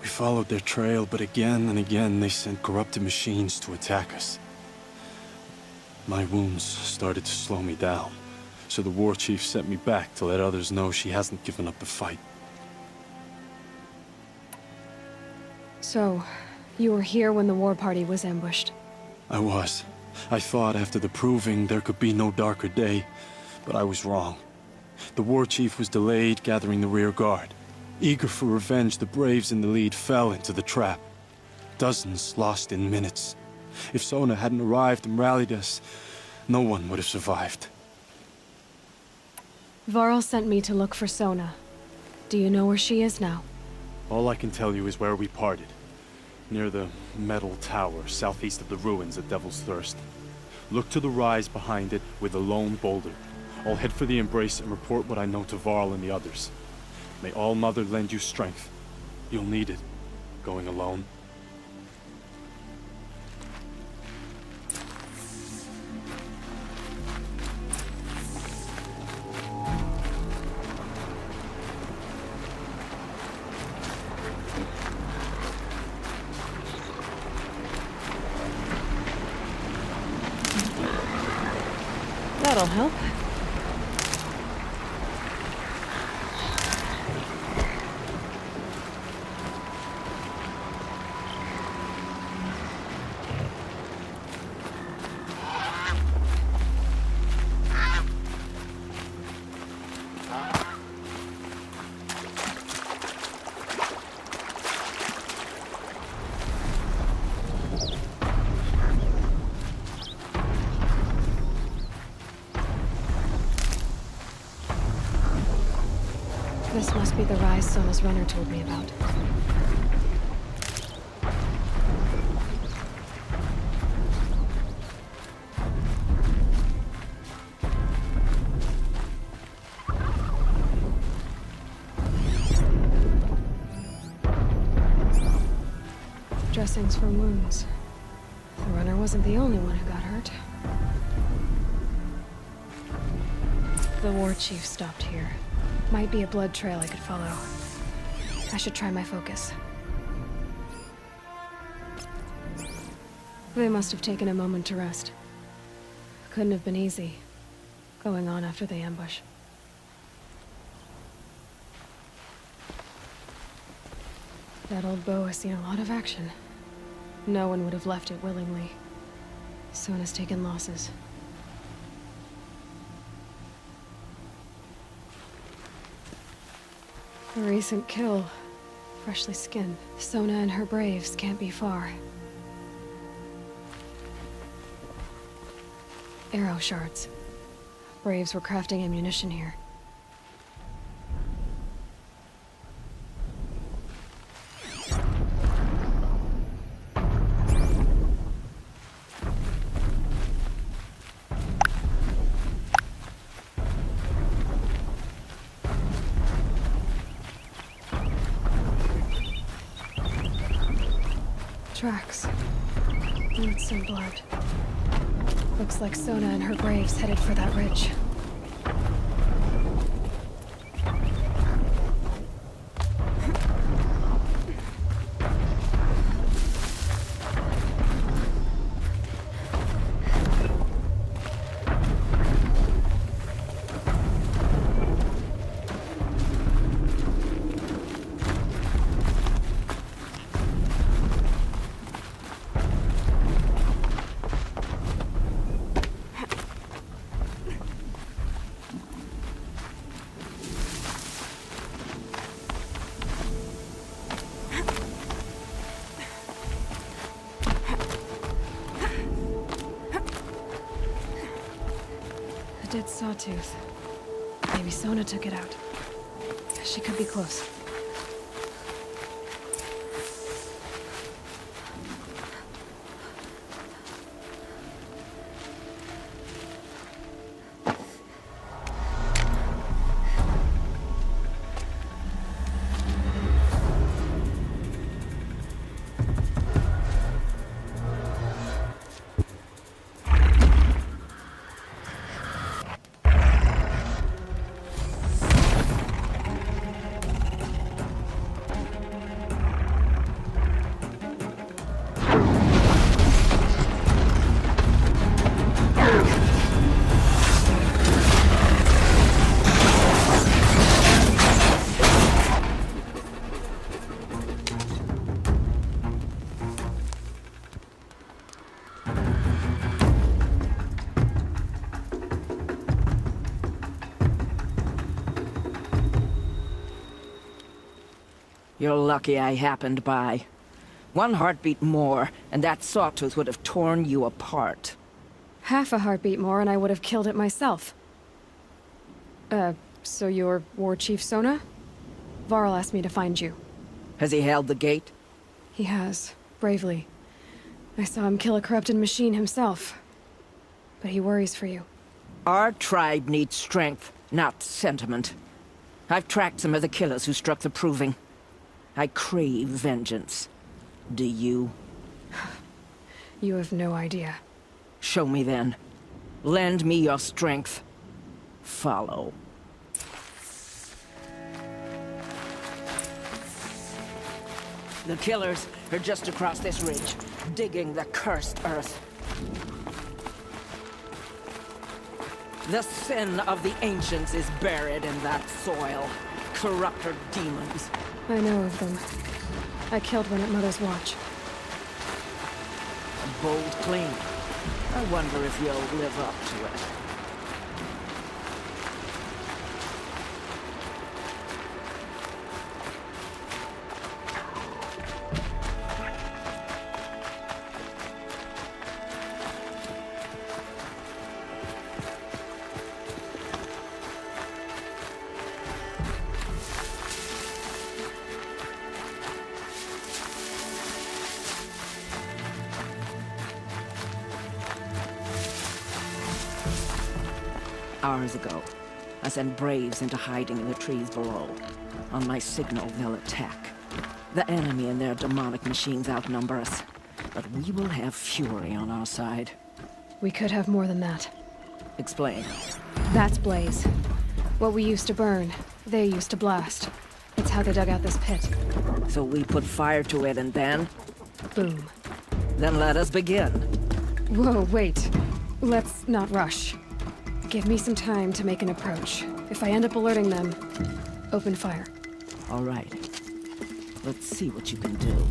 We followed their trail, but again and again they sent corrupted machines to attack us. My wounds started to slow me down, So the war chief sent me back to let others know she hasn't given up the fight. So, you were here when the war party was ambushed? I was. I thought after the proving there could be no darker day, but I was wrong. The war chief was delayed gathering the rear guard. Eager for revenge, the braves in the lead fell into the trap. Dozens lost in minutes. If Sona hadn't arrived and rallied us, no one would have survived. Varl sent me to look for Sona. Do you know where she is now? All I can tell you is where we parted. Near the metal tower, southeast of the ruins at Devil's Thirst. Look to the rise behind it with a lone boulder. I'll head for the embrace and report what I know to Varl and the others. May All Mother lend you strength. You'll need it, going alone. That'll help. This must be the rise Sona's runner told me about. Dressings for wounds. The runner wasn't the only one who got hurt. The war chief stopped here. Might be a blood trail I could follow. I should try my focus. They must have taken a moment to rest. Couldn't have been easy, going on after the ambush. That old bow has seen a lot of action. No one would have left it willingly. Sona's taken losses. A recent kill. Freshly skinned. Sona and her braves can't be far. Arrow shards. Braves were crafting ammunition here. Tracks. Roots and blood. Looks like Sona and her braves headed for that ridge. A dead sawtooth. Maybe Sona took it out. She could be close. You're lucky I happened by. One heartbeat more, and that sawtooth would have torn you apart. Half a heartbeat more and I would have killed it myself. So you're War Chief Sona? Varl asked me to find you. Has he held the gate? He has, bravely. I saw him kill a corrupted machine himself. But he worries for you. Our tribe needs strength, not sentiment. I've tracked some of the killers who struck the Proving. I crave vengeance. Do you? You have no idea. Show me then. Lend me your strength. Follow. The killers are just across this ridge, digging the cursed earth. The sin of the ancients is buried in that soil. Corrupter demons. I know of them. I killed one at Mother's Watch. A bold claim. I wonder if you'll live up to it. Hours ago, I sent Braves into hiding in the trees below. On my signal, they'll attack. The enemy and their demonic machines outnumber us, but we will have fury on our side. We could have more than that. Explain. That's Blaze. What we used to burn, they used to blast. It's how they dug out this pit. So we put fire to it and then? Boom. Then let us begin. Whoa, wait. Let's not rush. Give me some time to make an approach. If I end up alerting them, open fire. All right. Let's see what you can do.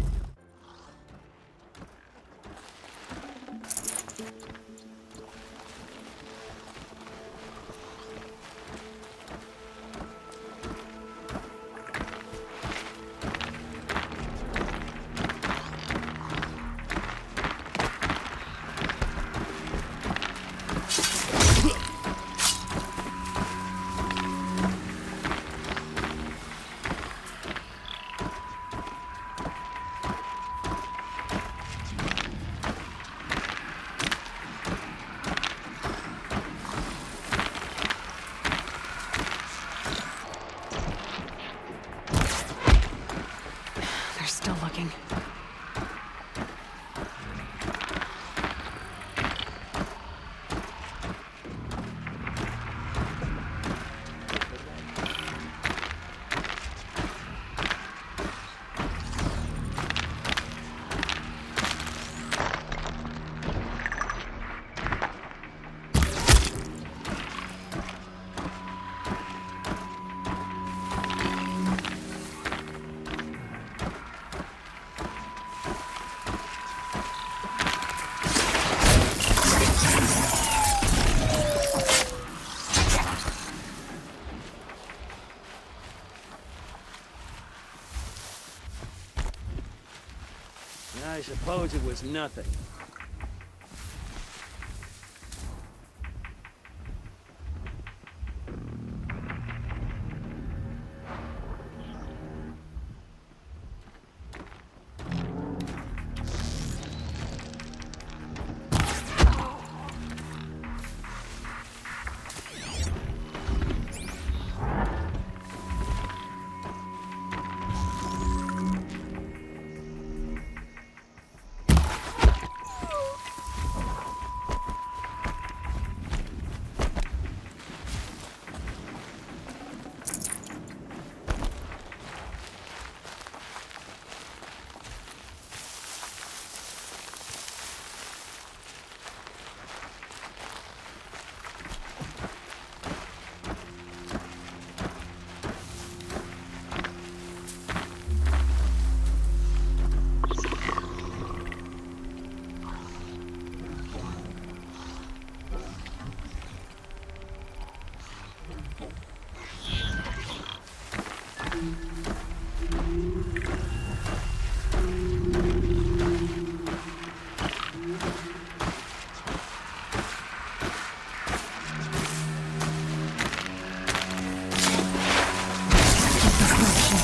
I suppose it was nothing.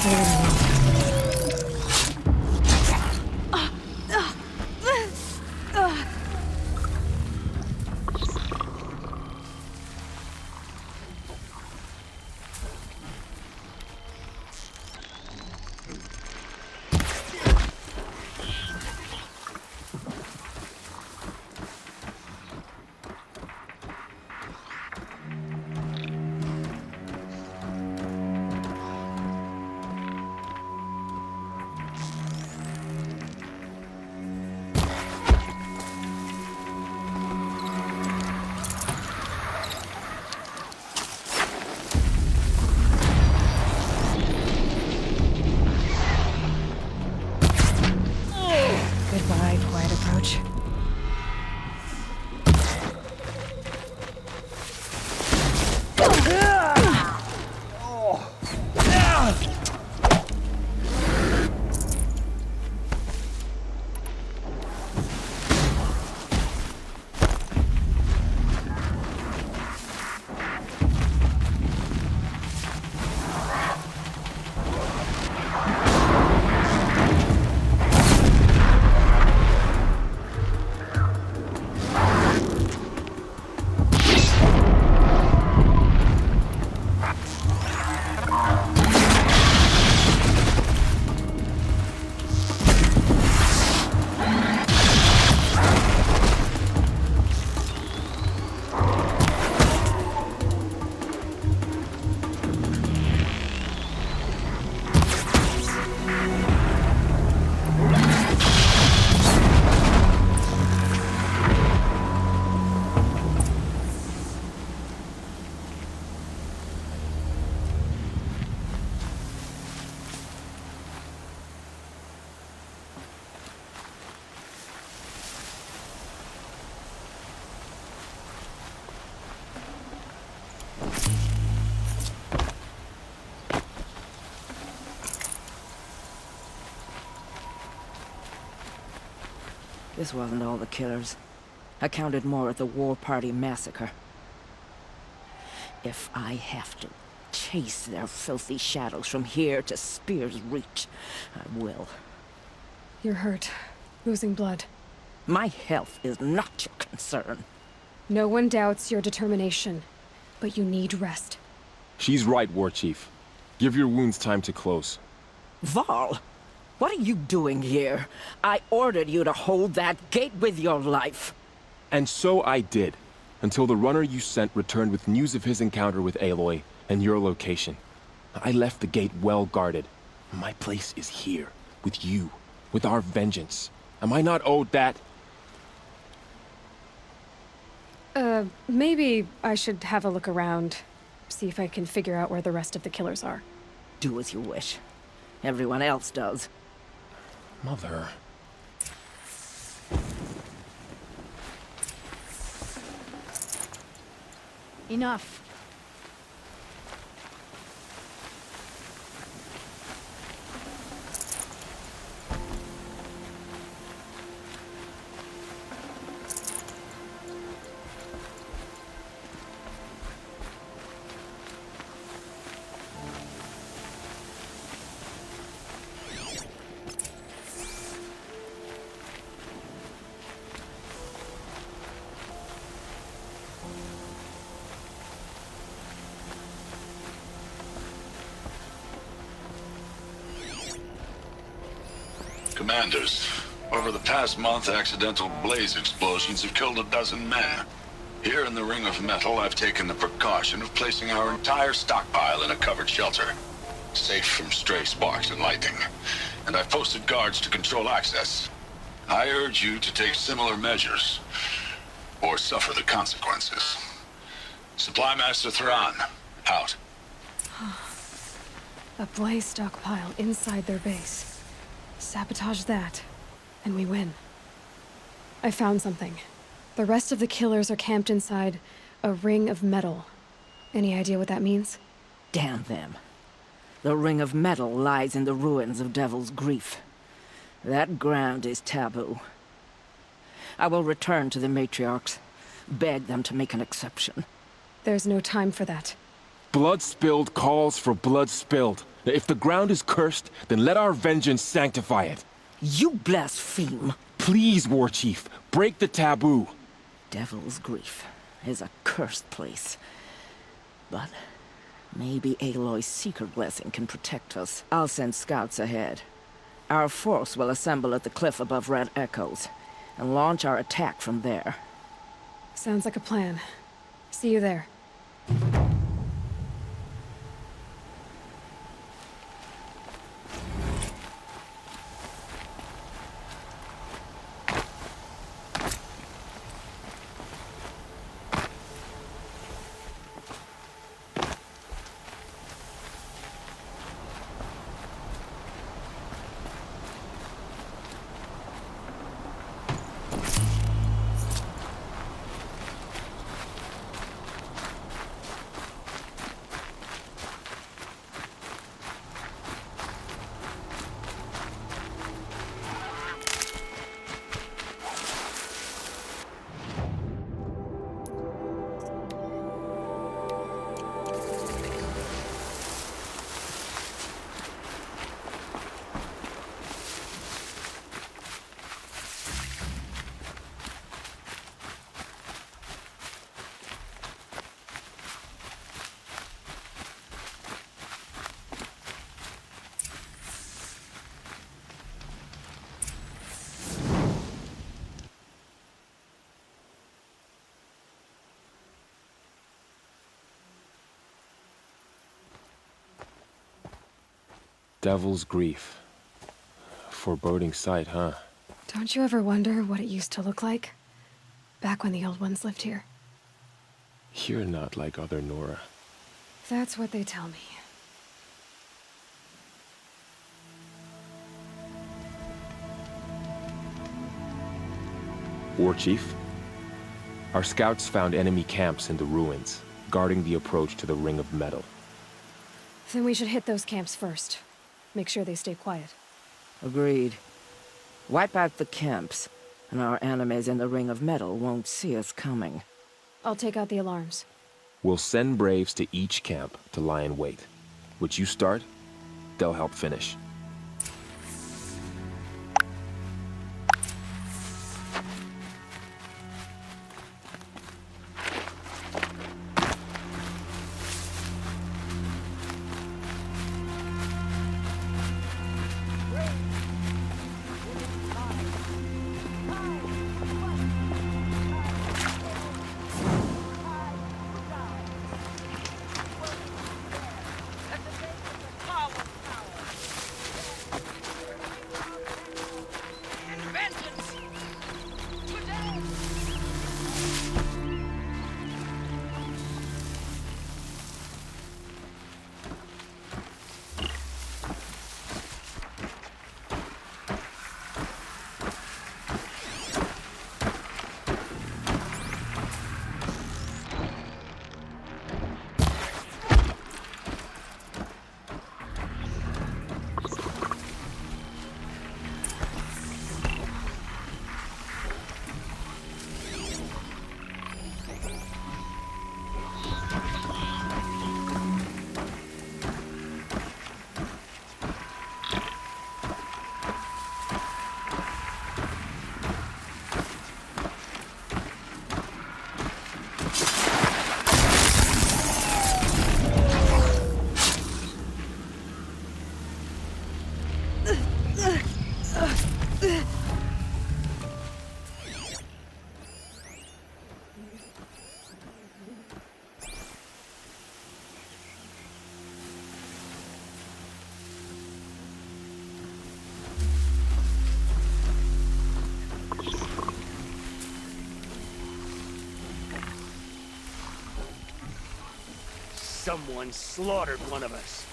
Wait a minute. Goodbye, quiet approach. This wasn't all the killers. I counted more at the War Party massacre. If I have to chase their filthy shadows from here to Spear's Reach, I will. You're hurt. Losing blood. My health is not your concern. No one doubts your determination, but you need rest. She's right, War Chief. Give your wounds time to close. Varl, what are you doing here? I ordered you to hold that gate with your life. And so I did, until the runner you sent returned with news of his encounter with Aloy and your location. I left the gate well guarded. My place is here, with you, with our vengeance. Am I not owed that? Maybe I should have a look around. See if I can figure out where the rest of the killers are. Do as you wish. Everyone else does. Mother... Enough. Commanders, over the past month, accidental blaze explosions have killed 12 men. Here in the Ring of Metal, I've taken the precaution of placing our entire stockpile in a covered shelter, safe from stray sparks and lightning. And I've posted guards to control access. I urge you to take similar measures, or suffer the consequences. Supply Master Thran, out. A blaze stockpile inside their base. Sabotage that, and we win. I found something. The rest of the killers are camped inside a ring of metal. Any idea what that means? Damn them. The Ring of Metal lies in the ruins of Devil's Grief. That ground is taboo. I will return to the matriarchs, beg them to make an exception. There's no time for that. Blood spilled calls for blood spilled. If the ground is cursed, then let our vengeance sanctify it. You blaspheme. Please, War Chief, break the taboo. Devil's Grief is a cursed place. But maybe Aloy's secret blessing can protect us. I'll send scouts ahead. Our force will assemble at the cliff above Red Echoes, and launch our attack from there. Sounds like a plan. See you there. Devil's Grief. Foreboding sight, huh? Don't you ever wonder what it used to look like? Back when the old ones lived here. You're not like other Nora. That's what they tell me. War Chief, our scouts found enemy camps in the ruins, guarding the approach to the Ring of Metal. Then we should hit those camps first. Make sure they stay quiet. Agreed. Wipe out the camps, and our enemies in the Ring of Metal won't see us coming. I'll take out the alarms. We'll send Braves to each camp to lie in wait. Which you start, they'll help finish. Someone slaughtered one of us.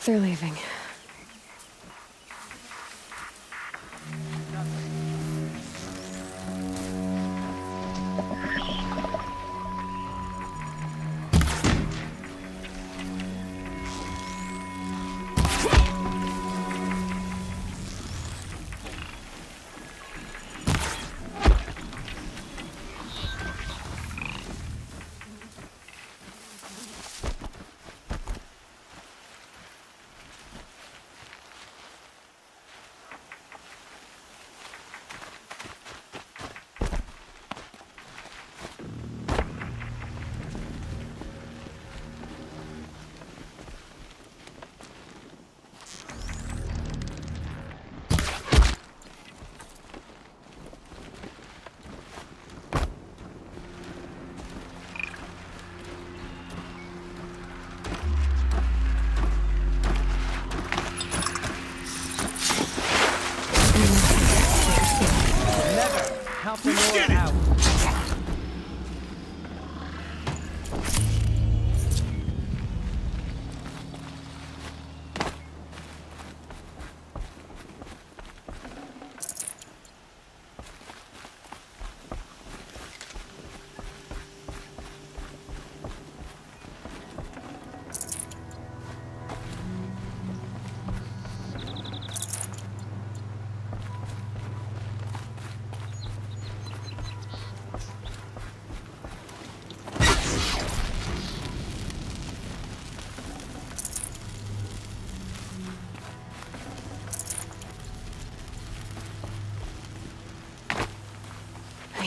They're leaving. Help the Nora out.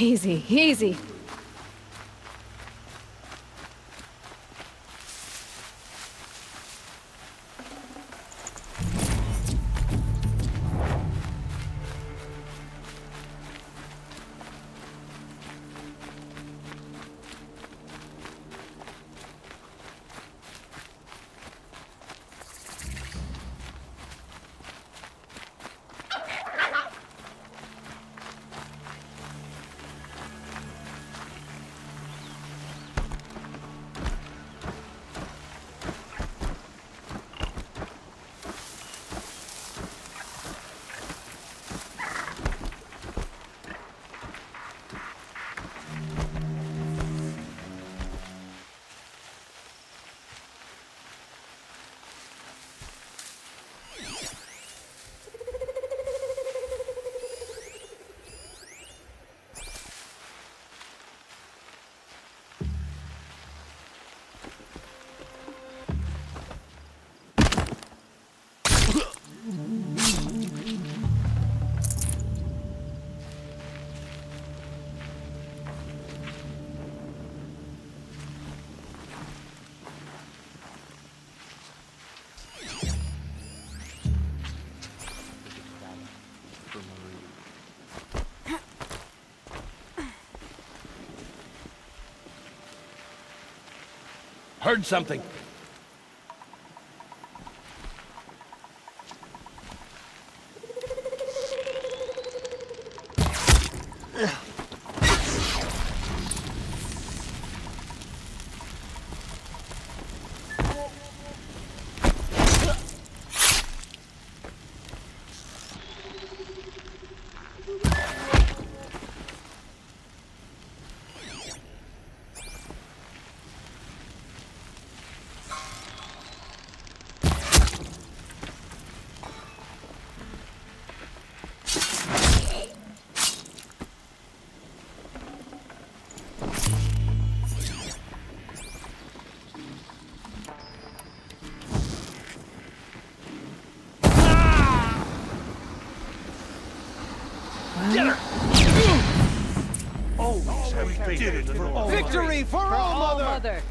Easy, easy. Heard something. Get her! Oh, we did it for all. Victory for all, Mother!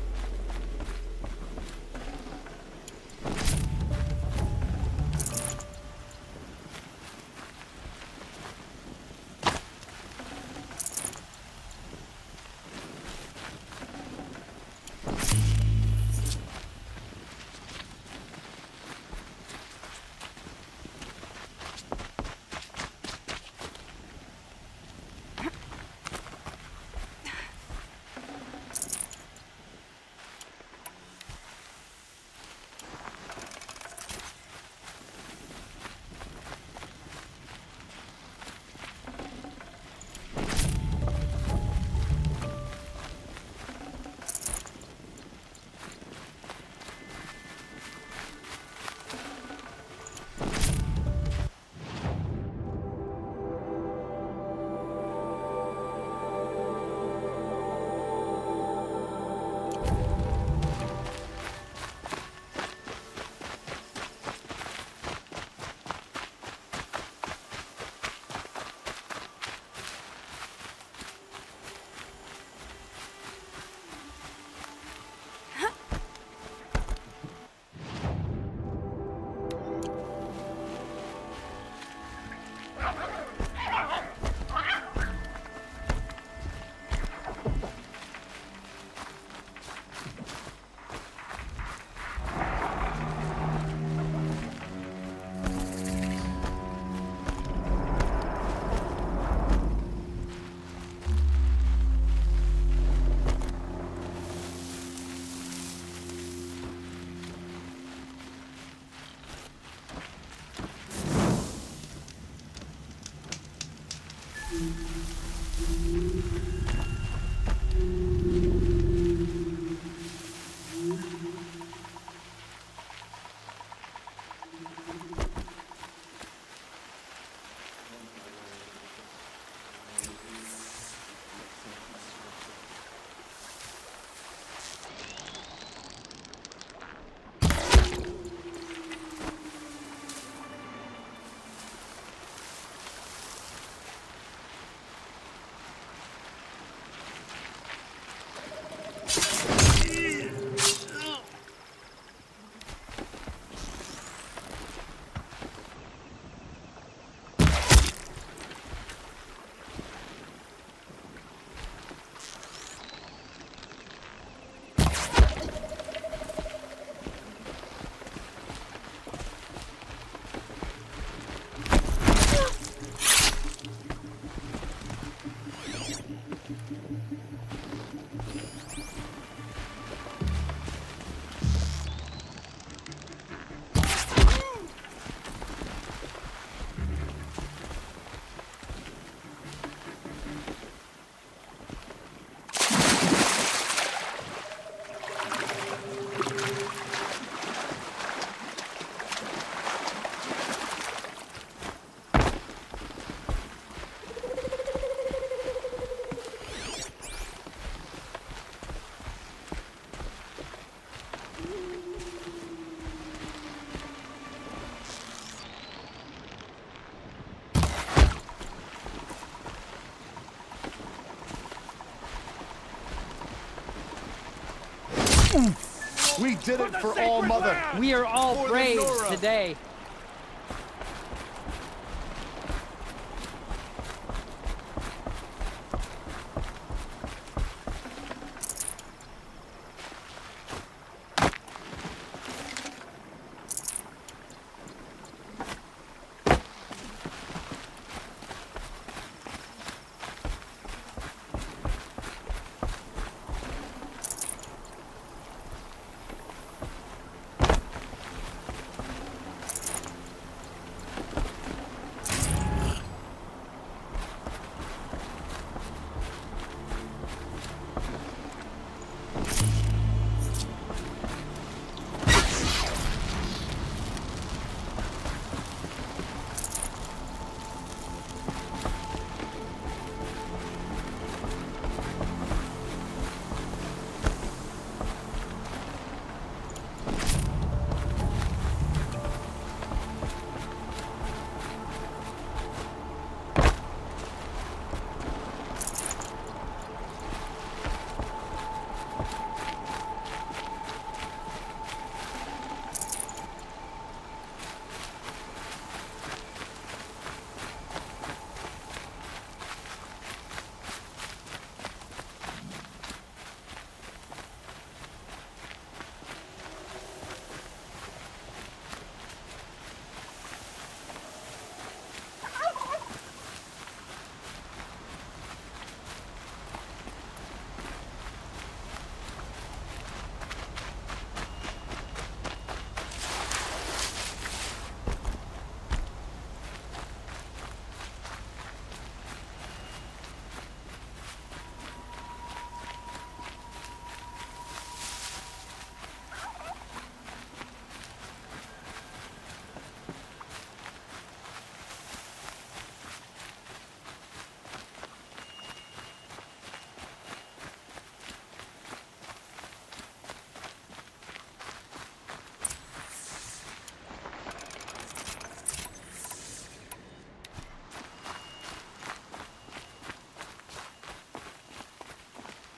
We did it for All Mother. We are all For the braves Nora. today.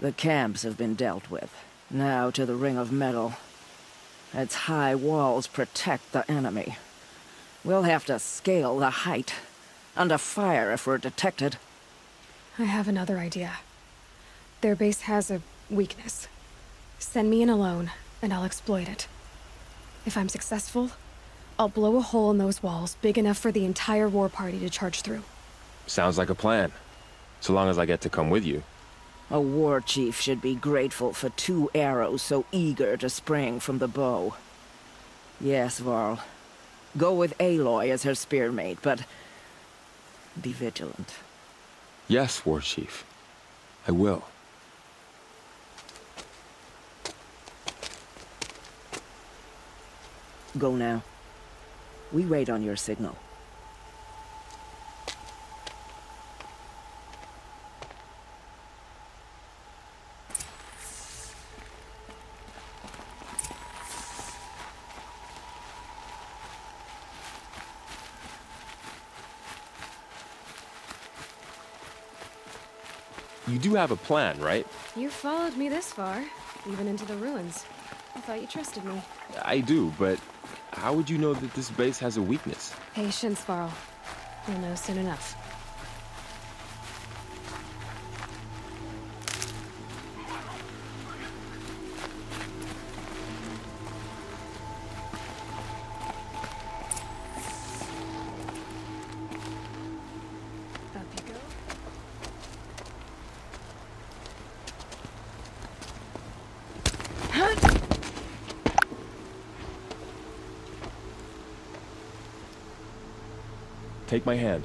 The camps have been dealt with. Now to the Ring of Metal. Its high walls protect the enemy. We'll have to scale the height. Under fire if we're detected. I have another idea. Their base has a weakness. Send me in alone, and I'll exploit it. If I'm successful, I'll blow a hole in those walls big enough for the entire war party to charge through. Sounds like a plan. So long as I get to come with you. A war chief should be grateful for 2 arrows so eager to spring from the bow. Yes, Varl. Go with Aloy as her spearmate, but be vigilant. Yes, War Chief. I will. Go now. We wait on your signal. You do have a plan, right? You followed me this far, even into the ruins. I thought you trusted me. I do, but how would you know that this base has a weakness? Patience, Varl. You'll know soon enough. Up you go. Take my hand.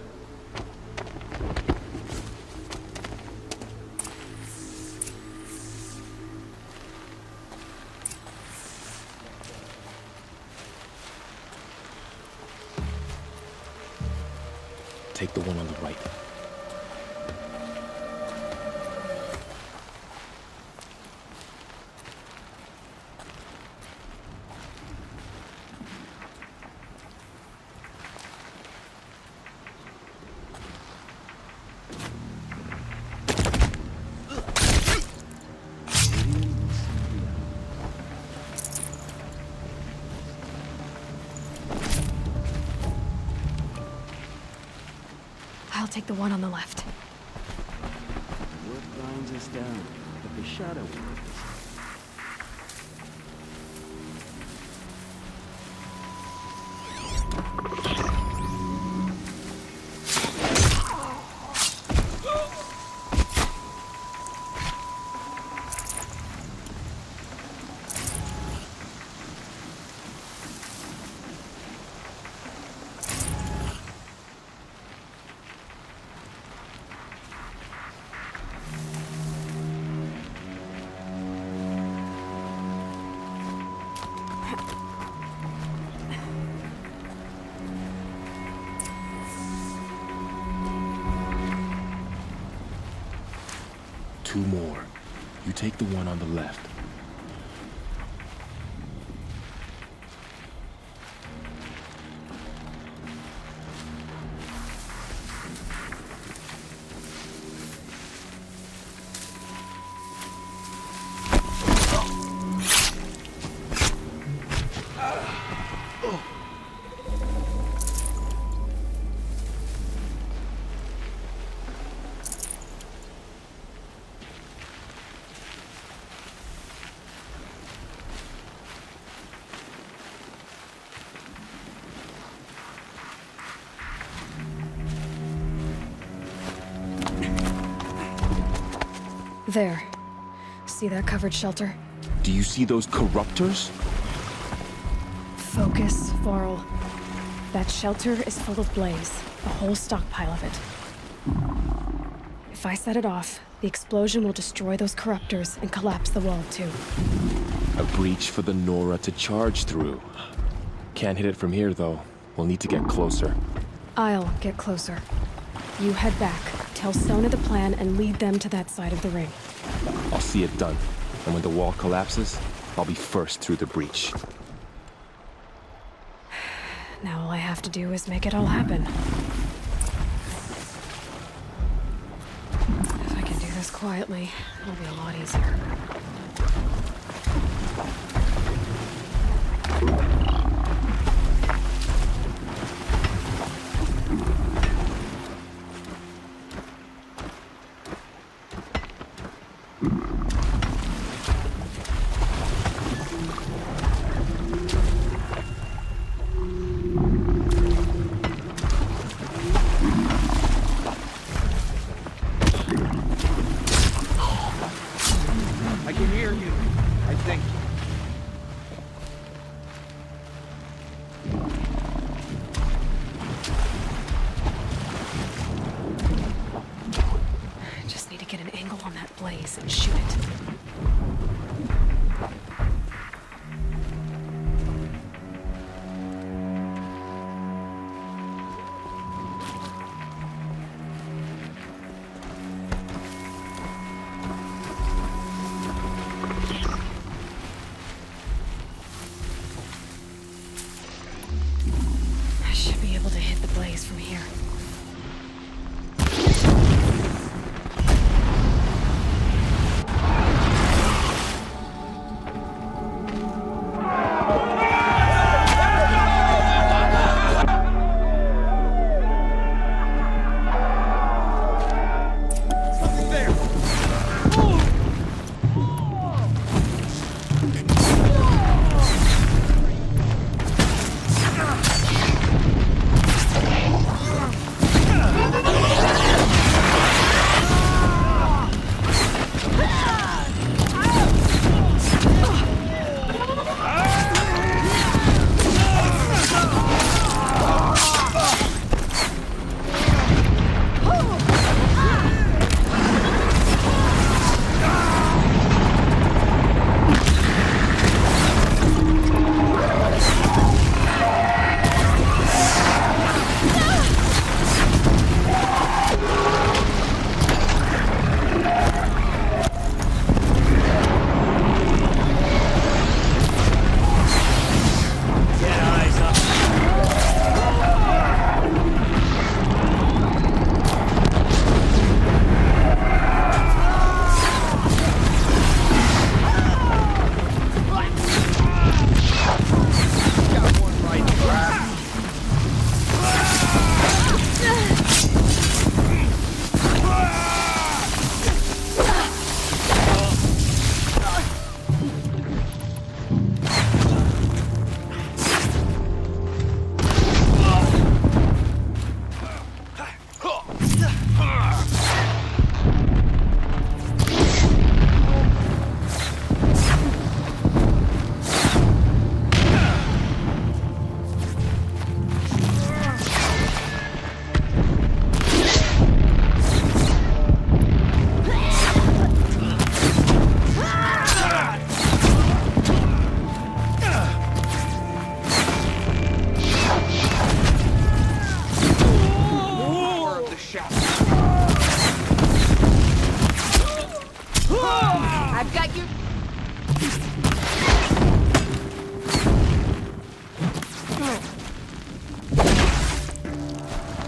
Take the one on the right. take the one on the left. Work grinds us down, but the shadow work is. Two more. You take the one on the left. There. See that covered shelter? Do you see those corruptors? Focus, Varl. That shelter is full of blaze. A whole stockpile of it. If I set it off, the explosion will destroy those corruptors and collapse the wall, too. A breach for the Nora to charge through. Can't hit it from here, though. We'll need to get closer. I'll get closer. You head back, tell Sona the plan, and lead them to that side of the ring. I'll see it done. And when the wall collapses, I'll be first through the breach. Now all I have to do is make it all happen. If I can do this quietly, it'll be a lot easier. I can hear you.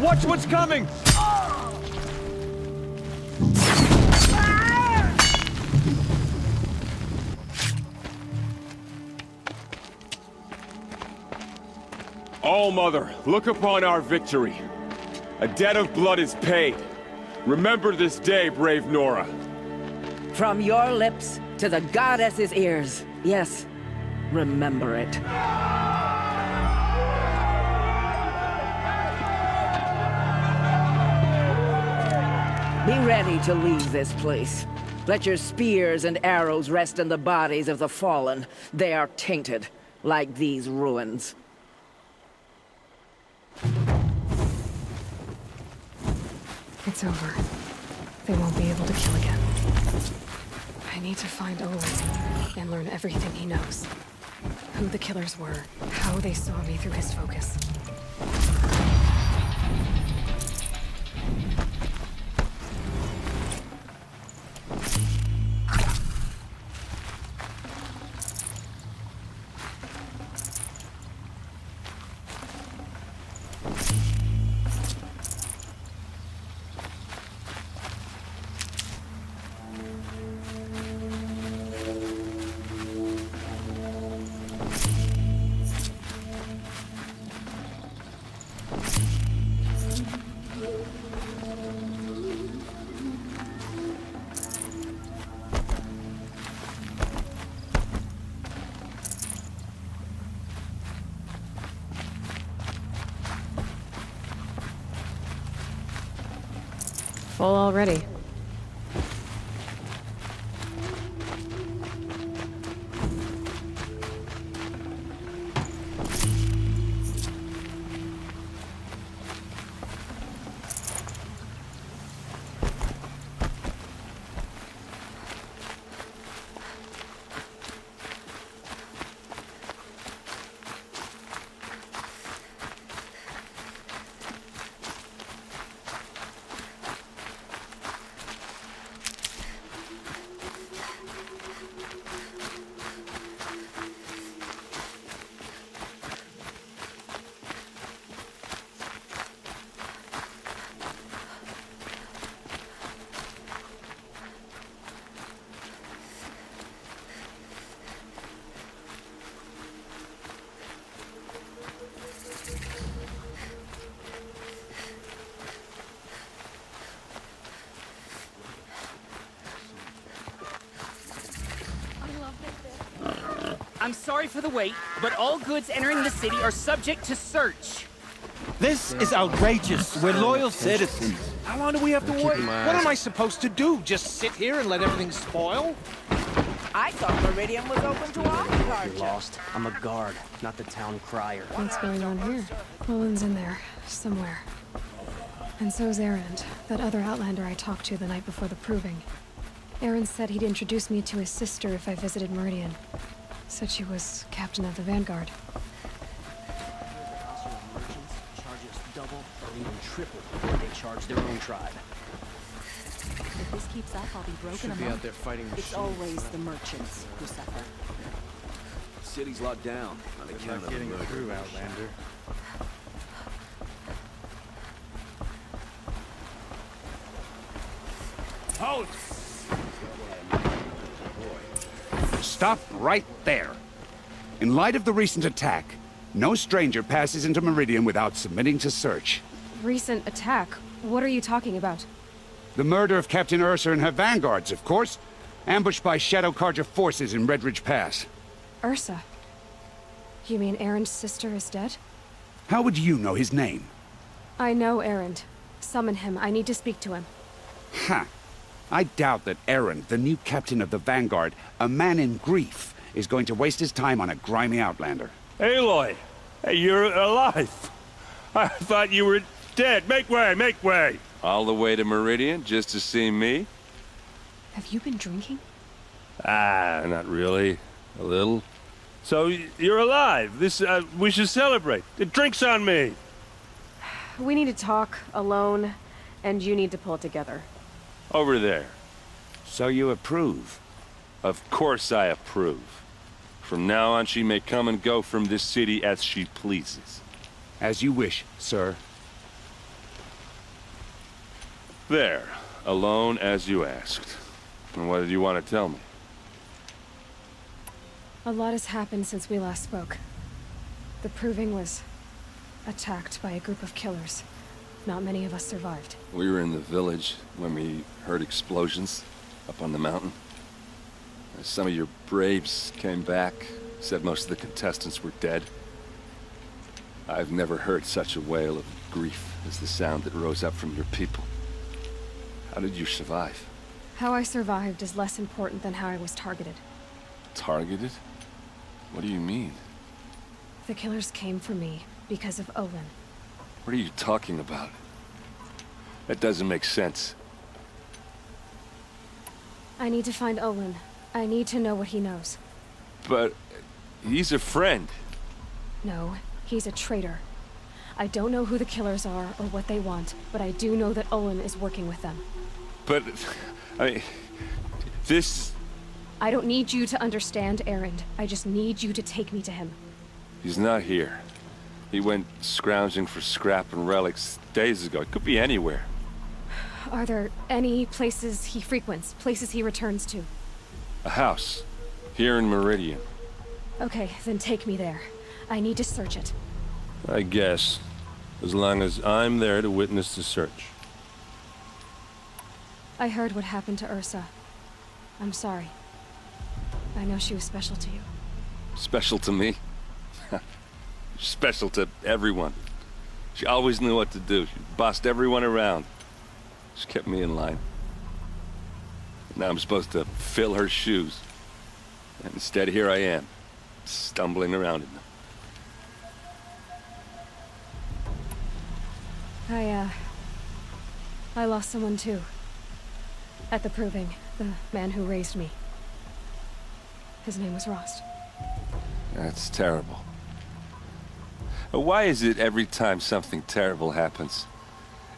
Watch what's coming! All-Mother, look upon our victory. A debt of blood is paid. Remember this day, brave Nora. From your lips to the goddess's ears. Yes, remember it. Be ready to leave this place. Let your spears and arrows rest in the bodies of the fallen. They are tainted, like these ruins. It's over. They won't be able to kill again. I need to find Aloy and learn everything he knows. Who the killers were, how they saw me through his focus. Full already. I'm sorry for the wait, but all goods entering the city are subject to search. This is outrageous. We're loyal citizens. How long do we have to wait? What am I supposed to do? Just sit here and let everything spoil? I thought Meridian was open to all You're cards. lost. I'm a guard, not the town crier. What's going on here? Nolan's in there, somewhere. And so's Erend, that other Outlander I talked to the night before the proving. Erend said he'd introduce me to his sister if I visited Meridian. Said she was captain of the Vanguard. Charges double or even triple what they charge their own tribe. If this keeps up, I'll be broken Should be among. out there fighting It's machines. always the merchants who suffer. The city's locked down on account of the murder. Outlander. Halt! Stop right there. In light of the recent attack, no stranger passes into Meridian without submitting to search. Recent attack? What are you talking about? The murder of Captain Ursa and her vanguards, of course. Ambushed by Shadow Carja forces in Red Ridge Pass. Ursa? You mean Erend's sister is dead? How would you know his name? I know Erend. Summon him. I need to speak to him. Ha! I doubt that Erend, the new captain of the Vanguard, a man in grief, is going to waste his time on a grimy outlander. Aloy! Hey, you're alive! I thought you were dead. Make way, make way! All the way to Meridian just to see me? Have you been drinking? Ah, not really. A little. So, you're alive. We should celebrate. The drink's on me. We need to talk, alone, and you need to pull it together. Over there. So you approve? Of course I approve. From now on, she may come and go from this city as she pleases. As you wish, sir. There, alone as you asked. And what did you want to tell me? A lot has happened since we last spoke. The Proving was attacked by a group of killers. Not many of us survived. We were in the village when we heard explosions up on the mountain. Some of your braves came back, said most of the contestants were dead. I've never heard such a wail of grief as the sound that rose up from your people. How did you survive? How I survived is less important than how I was targeted. Targeted? What do you mean? The killers came for me because of Olin. What are you talking about? That doesn't make sense. I need to find Olin. I need to know what he knows. But he's a friend. No, he's a traitor. I don't know who the killers are or what they want, but I do know that Olin is working with them. But, I mean, this... I don't need you to understand, Erend. I just need you to take me to him. He's not here. He went scrounging for scrap and relics days ago. It could be anywhere. Are there any places he frequents, places he returns to? A house. Here in Meridian. Okay, then take me there. I need to search it. I guess. As long as I'm there to witness the search. I heard what happened to Ursa. I'm sorry. I know she was special to you. Special to me? Special to everyone. She always knew what to do. She bossed everyone around. She kept me in line. Now I'm supposed to fill her shoes. And instead, here I am, stumbling around in them. I lost someone too. At the Proving, the man who raised me. His name was Rost. That's terrible. Why is it every time something terrible happens,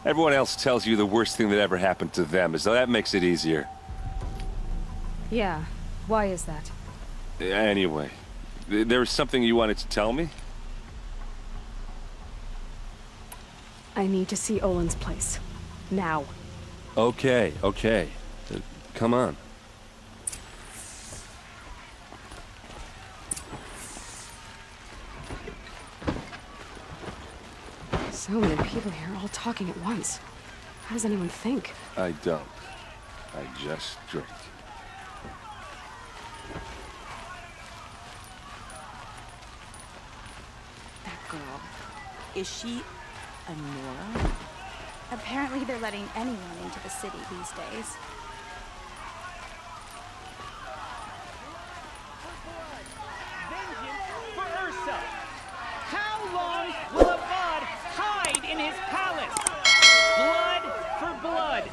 everyone else tells you the worst thing that ever happened to them, as though that makes it easier? Yeah, why is that? Anyway, there was something you wanted to tell me? I need to see Olin's place. Now. Okay. Come on. So many people here, all talking at once. How does anyone think? I don't. I just drink. That girl. Is she a Nora? Apparently they're letting anyone into the city these days. For Ursa! How long will Avad hide in his palace? Blood for blood.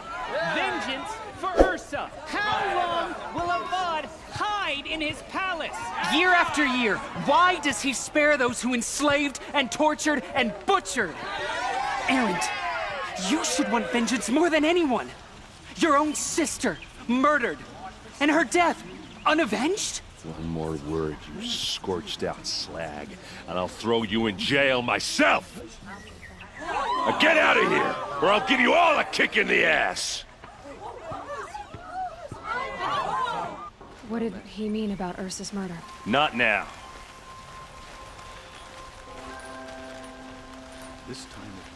Vengeance for Ursa. How long will Avad hide in his palace? Year after year, why does he spare those who enslaved and tortured and butchered? Erend, you should want vengeance more than anyone. Your own sister, murdered. And her death, unavenged? One more word, you scorched out slag, and I'll throw you in jail myself! Now get out of here, or I'll give you all a kick in the ass! What did he mean about Ursa's murder? Not now. This time of day.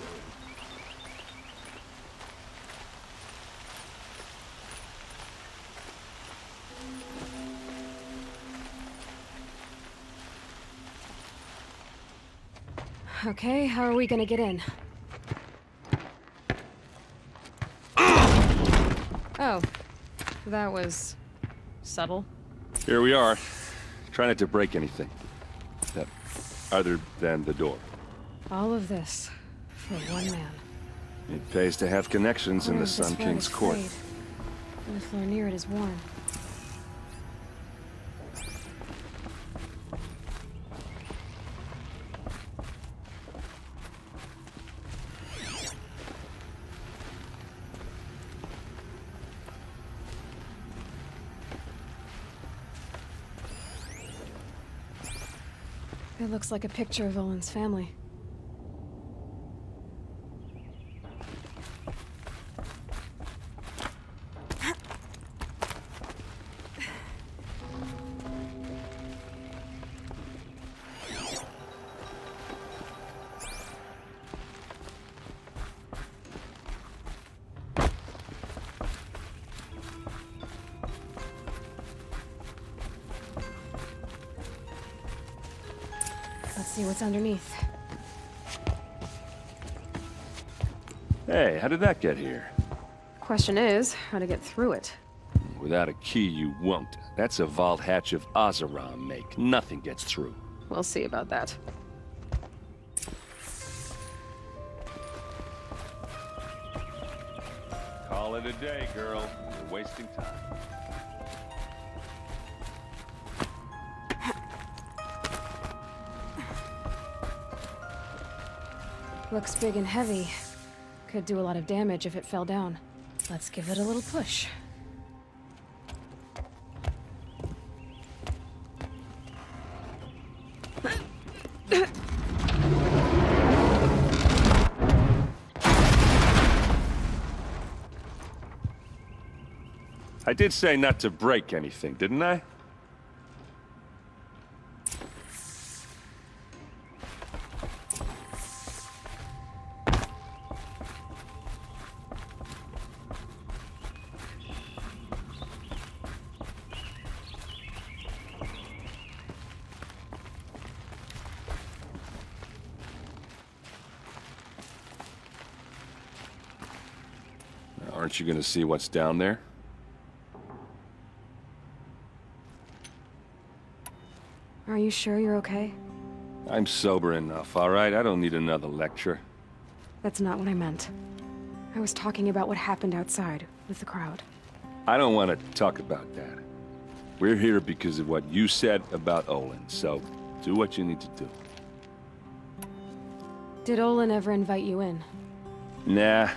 Okay, how are we gonna get in? Oh, that was subtle. Here we are. Try not to break anything. Other than the door. All of this for one man. It pays to have connections in the Sun King's court. And the floor near it is worn. It looks like a picture of Olin's family. Let's see what's underneath. Hey, how did that get here? Question is, how to get through it. Without a key, you won't. That's a vault hatch of Ozeron make. Nothing gets through. We'll see about that. Call it a day, girl. You're wasting time. Looks big and heavy. Could do a lot of damage if it fell down. Let's give it a little push. I did say not to break anything, didn't I? Aren't you gonna see what's down there? Are you sure you're okay? I'm sober enough, all right? I don't need another lecture. That's not what I meant. I was talking about what happened outside with the crowd. I don't want to talk about that. We're here because of what you said about Olin, so do what you need to do. Did Olin ever invite you in? Nah.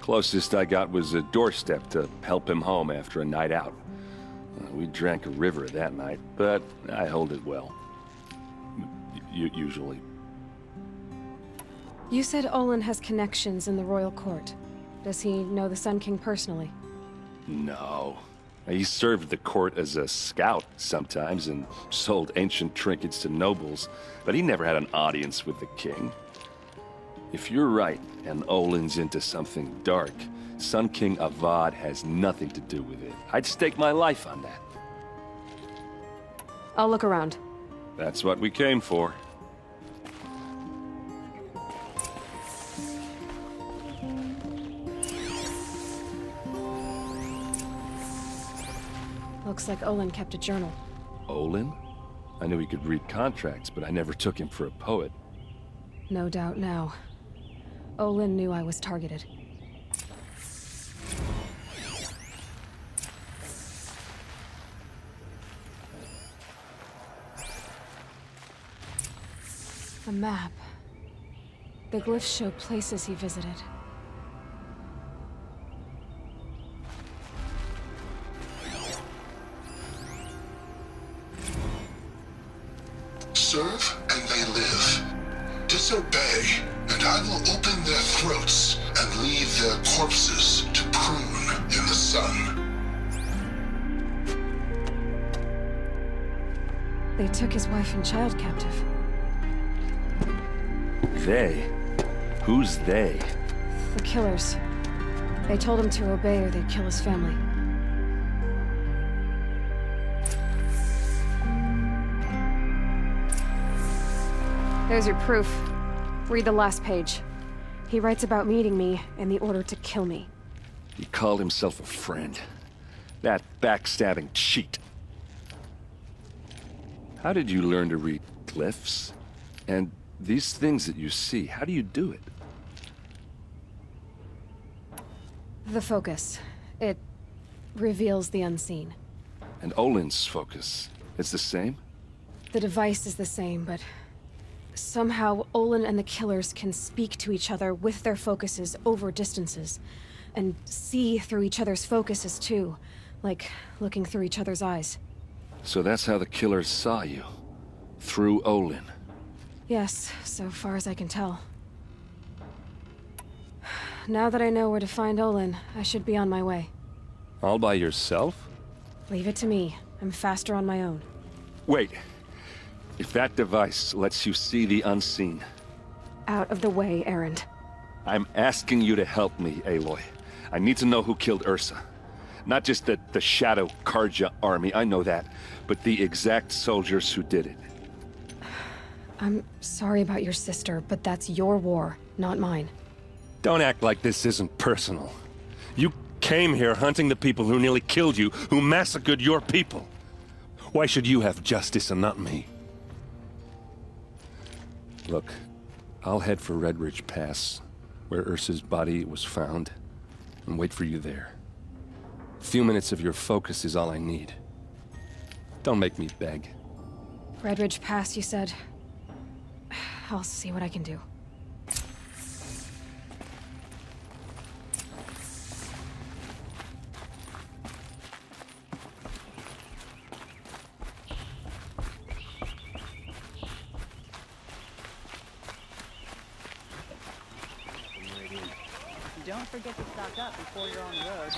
Closest I got was a doorstep to help him home after a night out. We drank a river that night, but I hold it well. Usually. You said Olin has connections in the royal court. Does he know the Sun King personally? No. He served the court as a scout sometimes and sold ancient trinkets to nobles, but he never had an audience with the king. If you're right, and Olin's into something dark, Sun King Avad has nothing to do with it. I'd stake my life on that. I'll look around. That's what we came for. Looks like Olin kept a journal. Olin? I knew he could read contracts, but I never took him for a poet. No doubt now. Olin knew I was targeted. A map. The glyphs show places he visited. Serve and they live. Disobey, and I will open their throats and leave their corpses to prune in the sun. They took his wife and child captive. They? Who's they? The killers. They told him to obey or they'd kill his family. There's your proof. Read the last page. He writes about meeting me and the order to kill me. He called himself a friend. That backstabbing cheat. How did you learn to read glyphs? And these things that you see, how do you do it? The focus. It reveals the unseen. And Olin's focus, it's the same? The device is the same, but somehow Olin and the killers can speak to each other with their focuses over distances. And see through each other's focuses too. Like looking through each other's eyes. So that's how the killers saw you. Through Olin. Yes, so far as I can tell. Now that I know where to find Olin, I should be on my way. All by yourself? Leave it to me. I'm faster on my own. Wait. If that device lets you see the unseen... Out of the way, Erend. I'm asking you to help me, Aloy. I need to know who killed Ursa. Not just the Shadow Karja army, I know that, but the exact soldiers who did it. I'm sorry about your sister, but that's your war, not mine. Don't act like this isn't personal. You came here hunting the people who nearly killed you, who massacred your people. Why should you have justice and not me? Look, I'll head for Red Ridge Pass, where Ursa's body was found, and wait for you there. A few minutes of your focus is all I need. Don't make me beg. Red Ridge Pass, you said? I'll see what I can do. Don't forget to stock up before you're on the road.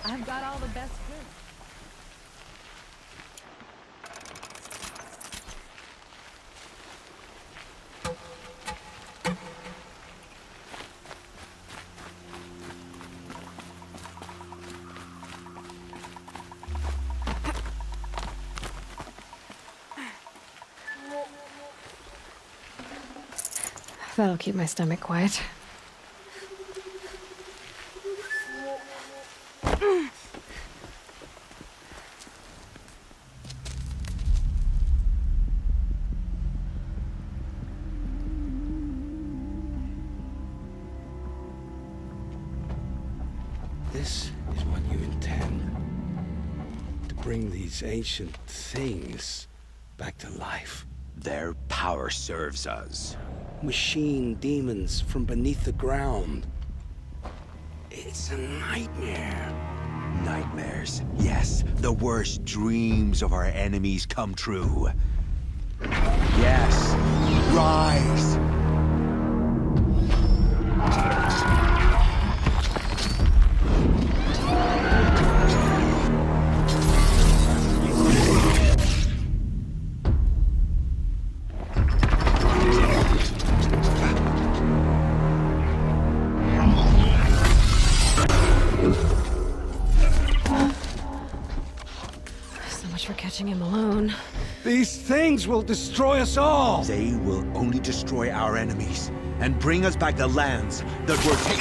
I've got all the best goods. That'll keep my stomach quiet. This is what you intend. To bring these ancient things back to life. Their power serves us. Machine demons from beneath the ground. It's a nightmare. Nightmares. Yes, the worst dreams of our enemies come true. Yes, rise! Catching him alone. These things will destroy us all! They will only destroy our enemies and bring us back the lands that were taken.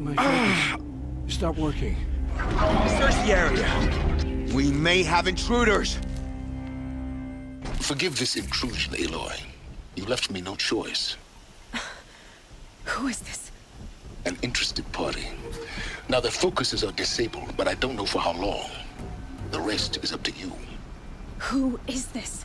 My focus. Stop working. Search the area. We may have intruders. Forgive this intrusion, Aloy. You left me no choice. Who is this? An interested party. Now their focuses are disabled, but I don't know for how long. The rest is up to you. Who is this?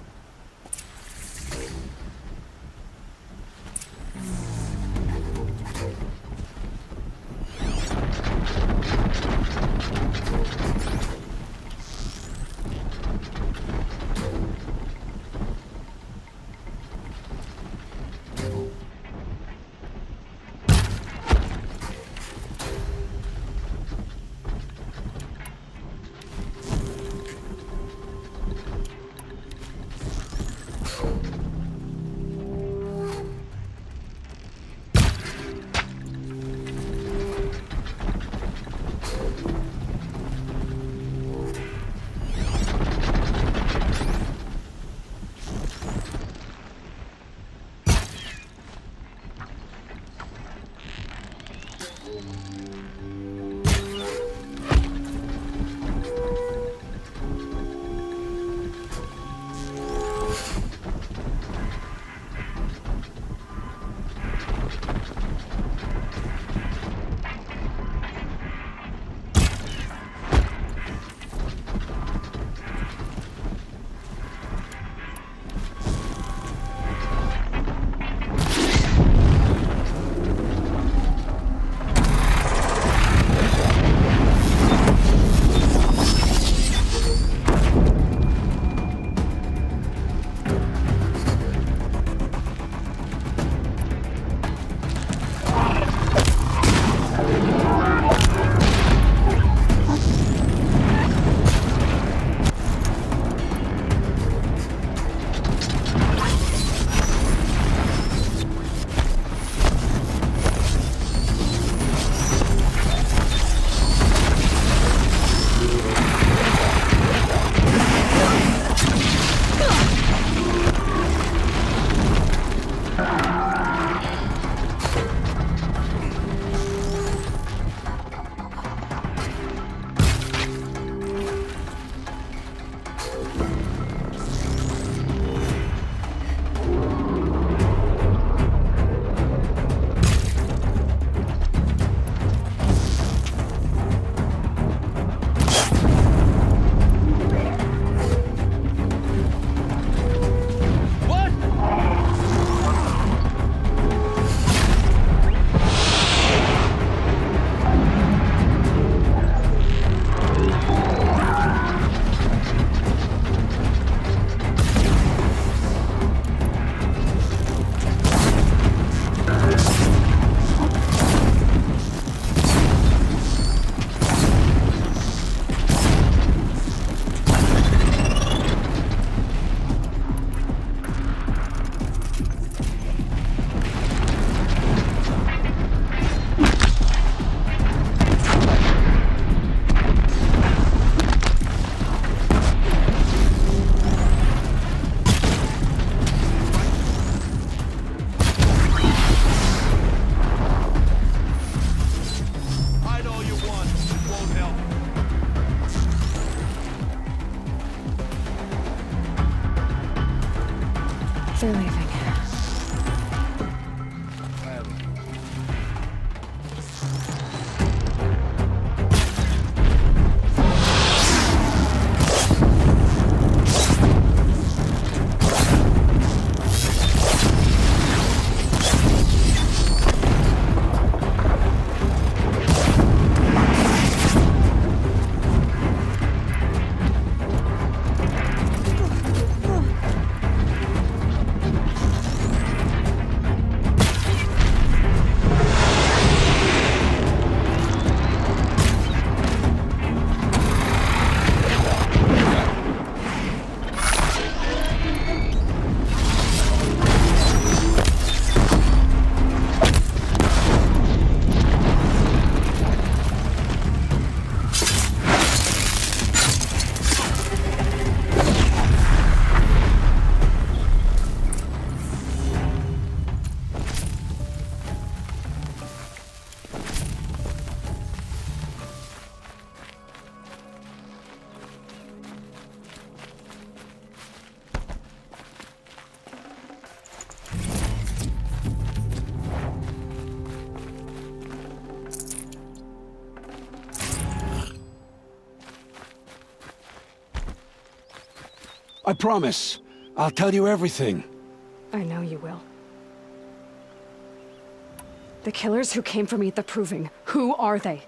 They're leaving. I promise. I'll tell you everything. I know you will. The killers who came for me at the Proving, who are they?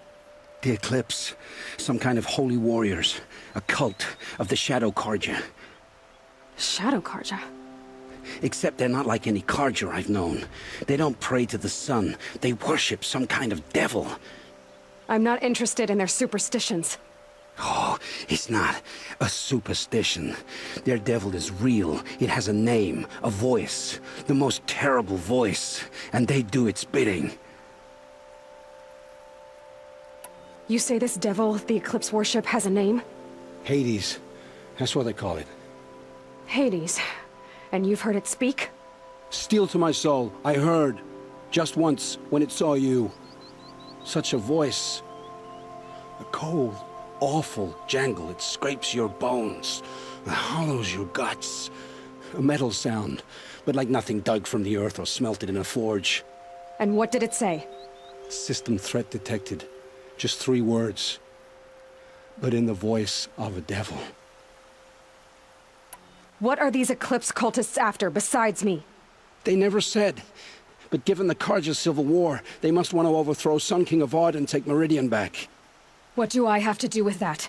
The Eclipse. Some kind of holy warriors. A cult of the Shadow Carja. Shadow Carja? Except they're not like any Carja I've known. They don't pray to the sun. They worship some kind of devil. I'm not interested in their superstitions. Oh, it's not a superstition. Their devil is real. It has a name, a voice, the most terrible voice, and they do its bidding. You say this devil the Eclipse worship has a name? Hades. That's what they call it. Hades. And you've heard it speak? Steel to my soul, I heard. Just once, when it saw you. Such a voice. A cold, awful jangle. It scrapes your bones. It hollows your guts. A metal sound, but like nothing dug from the earth or smelted in a forge. And what did it say? System threat detected. Just 3 words. But in the voice of a devil. What are these Eclipse cultists after, besides me? They never said. But given the Carja civil war, they must want to overthrow Sun King Avad and take Meridian back. What do I have to do with that?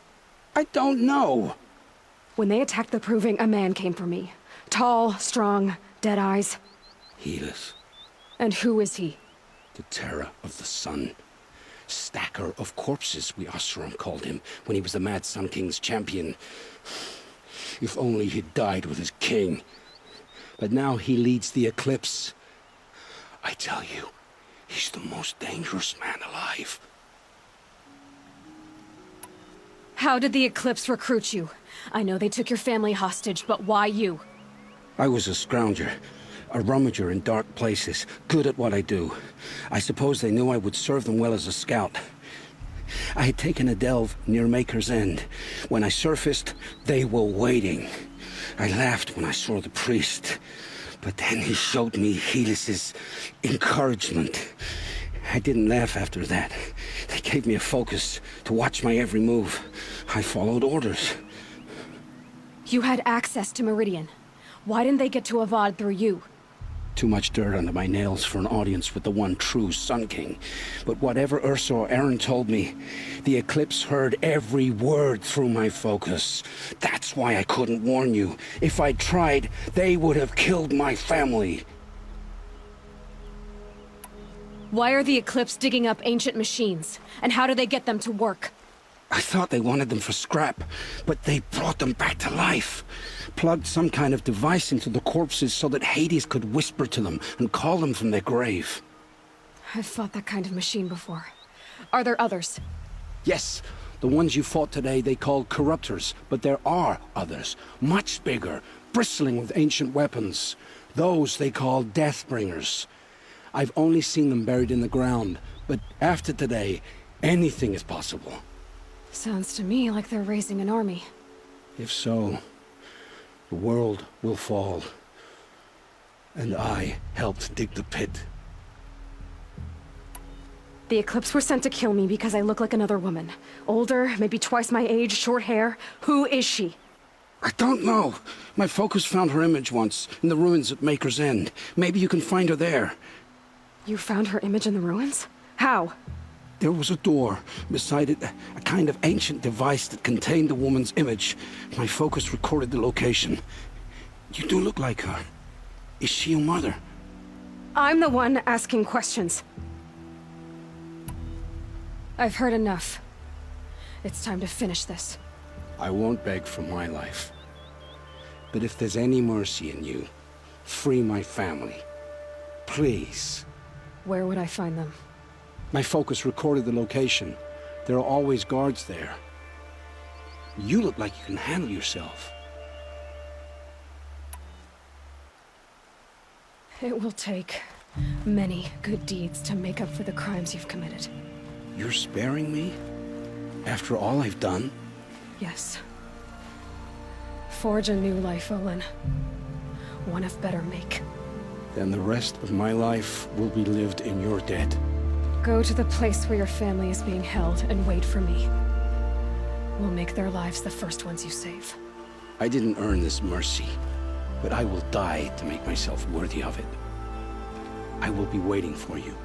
I don't know. When they attacked the Proving, a man came for me. Tall, strong, dead eyes. Helis. And who is he? The terror of the sun. Stacker of corpses, we Oseram called him, when he was the Mad Sun King's champion. If only he'd died with his king. But now he leads the Eclipse. I tell you, he's the most dangerous man alive. How did the Eclipse recruit you? I know they took your family hostage, but why you? I was a scrounger, a rummager in dark places, good at what I do. I suppose they knew I would serve them well as a scout. I had taken a delve near Maker's End. When I surfaced, they were waiting. I laughed when I saw the priest, but then he showed me Helis's encouragement. I didn't laugh after that. They gave me a focus to watch my every move. I followed orders. You had access to Meridian. Why didn't they get to Avad through you? Too much dirt under my nails for an audience with the one true Sun King. But whatever Ursa or Aaron told me, the Eclipse heard every word through my focus. That's why I couldn't warn you. If I'd tried, they would have killed my family. Why are the Eclipse digging up ancient machines? And how do they get them to work? I thought they wanted them for scrap, but they brought them back to life. Plugged some kind of device into the corpses so that Hades could whisper to them and call them from their grave. I've fought that kind of machine before. Are there others? Yes, the ones you fought today they called corruptors, but there are others, much bigger, bristling with ancient weapons. Those they call Deathbringers. I've only seen them buried in the ground, but after today, anything is possible. Sounds to me like they're raising an army. If so, the world will fall. And I helped dig the pit. The Eclipse were sent to kill me because I look like another woman. Older, maybe twice my age, short hair. Who is she? I don't know. My focus found her image once, in the ruins at Maker's End. Maybe you can find her there. You found her image in the ruins? How? There was a door. Beside it, a kind of ancient device that contained the woman's image. My focus recorded the location. You do look like her. Is she your mother? I'm the one asking questions. I've heard enough. It's time to finish this. I won't beg for my life. But if there's any mercy in you, free my family. Please. Where would I find them? My focus recorded the location. There are always guards there. You look like you can handle yourself. It will take many good deeds to make up for the crimes you've committed. You're sparing me? After all I've done? Yes. Forge a new life, Olin. One of better make. Then the rest of my life will be lived in your debt. Go to the place where your family is being held and wait for me. We'll make their lives the first ones you save. I didn't earn this mercy, but I will die to make myself worthy of it. I will be waiting for you.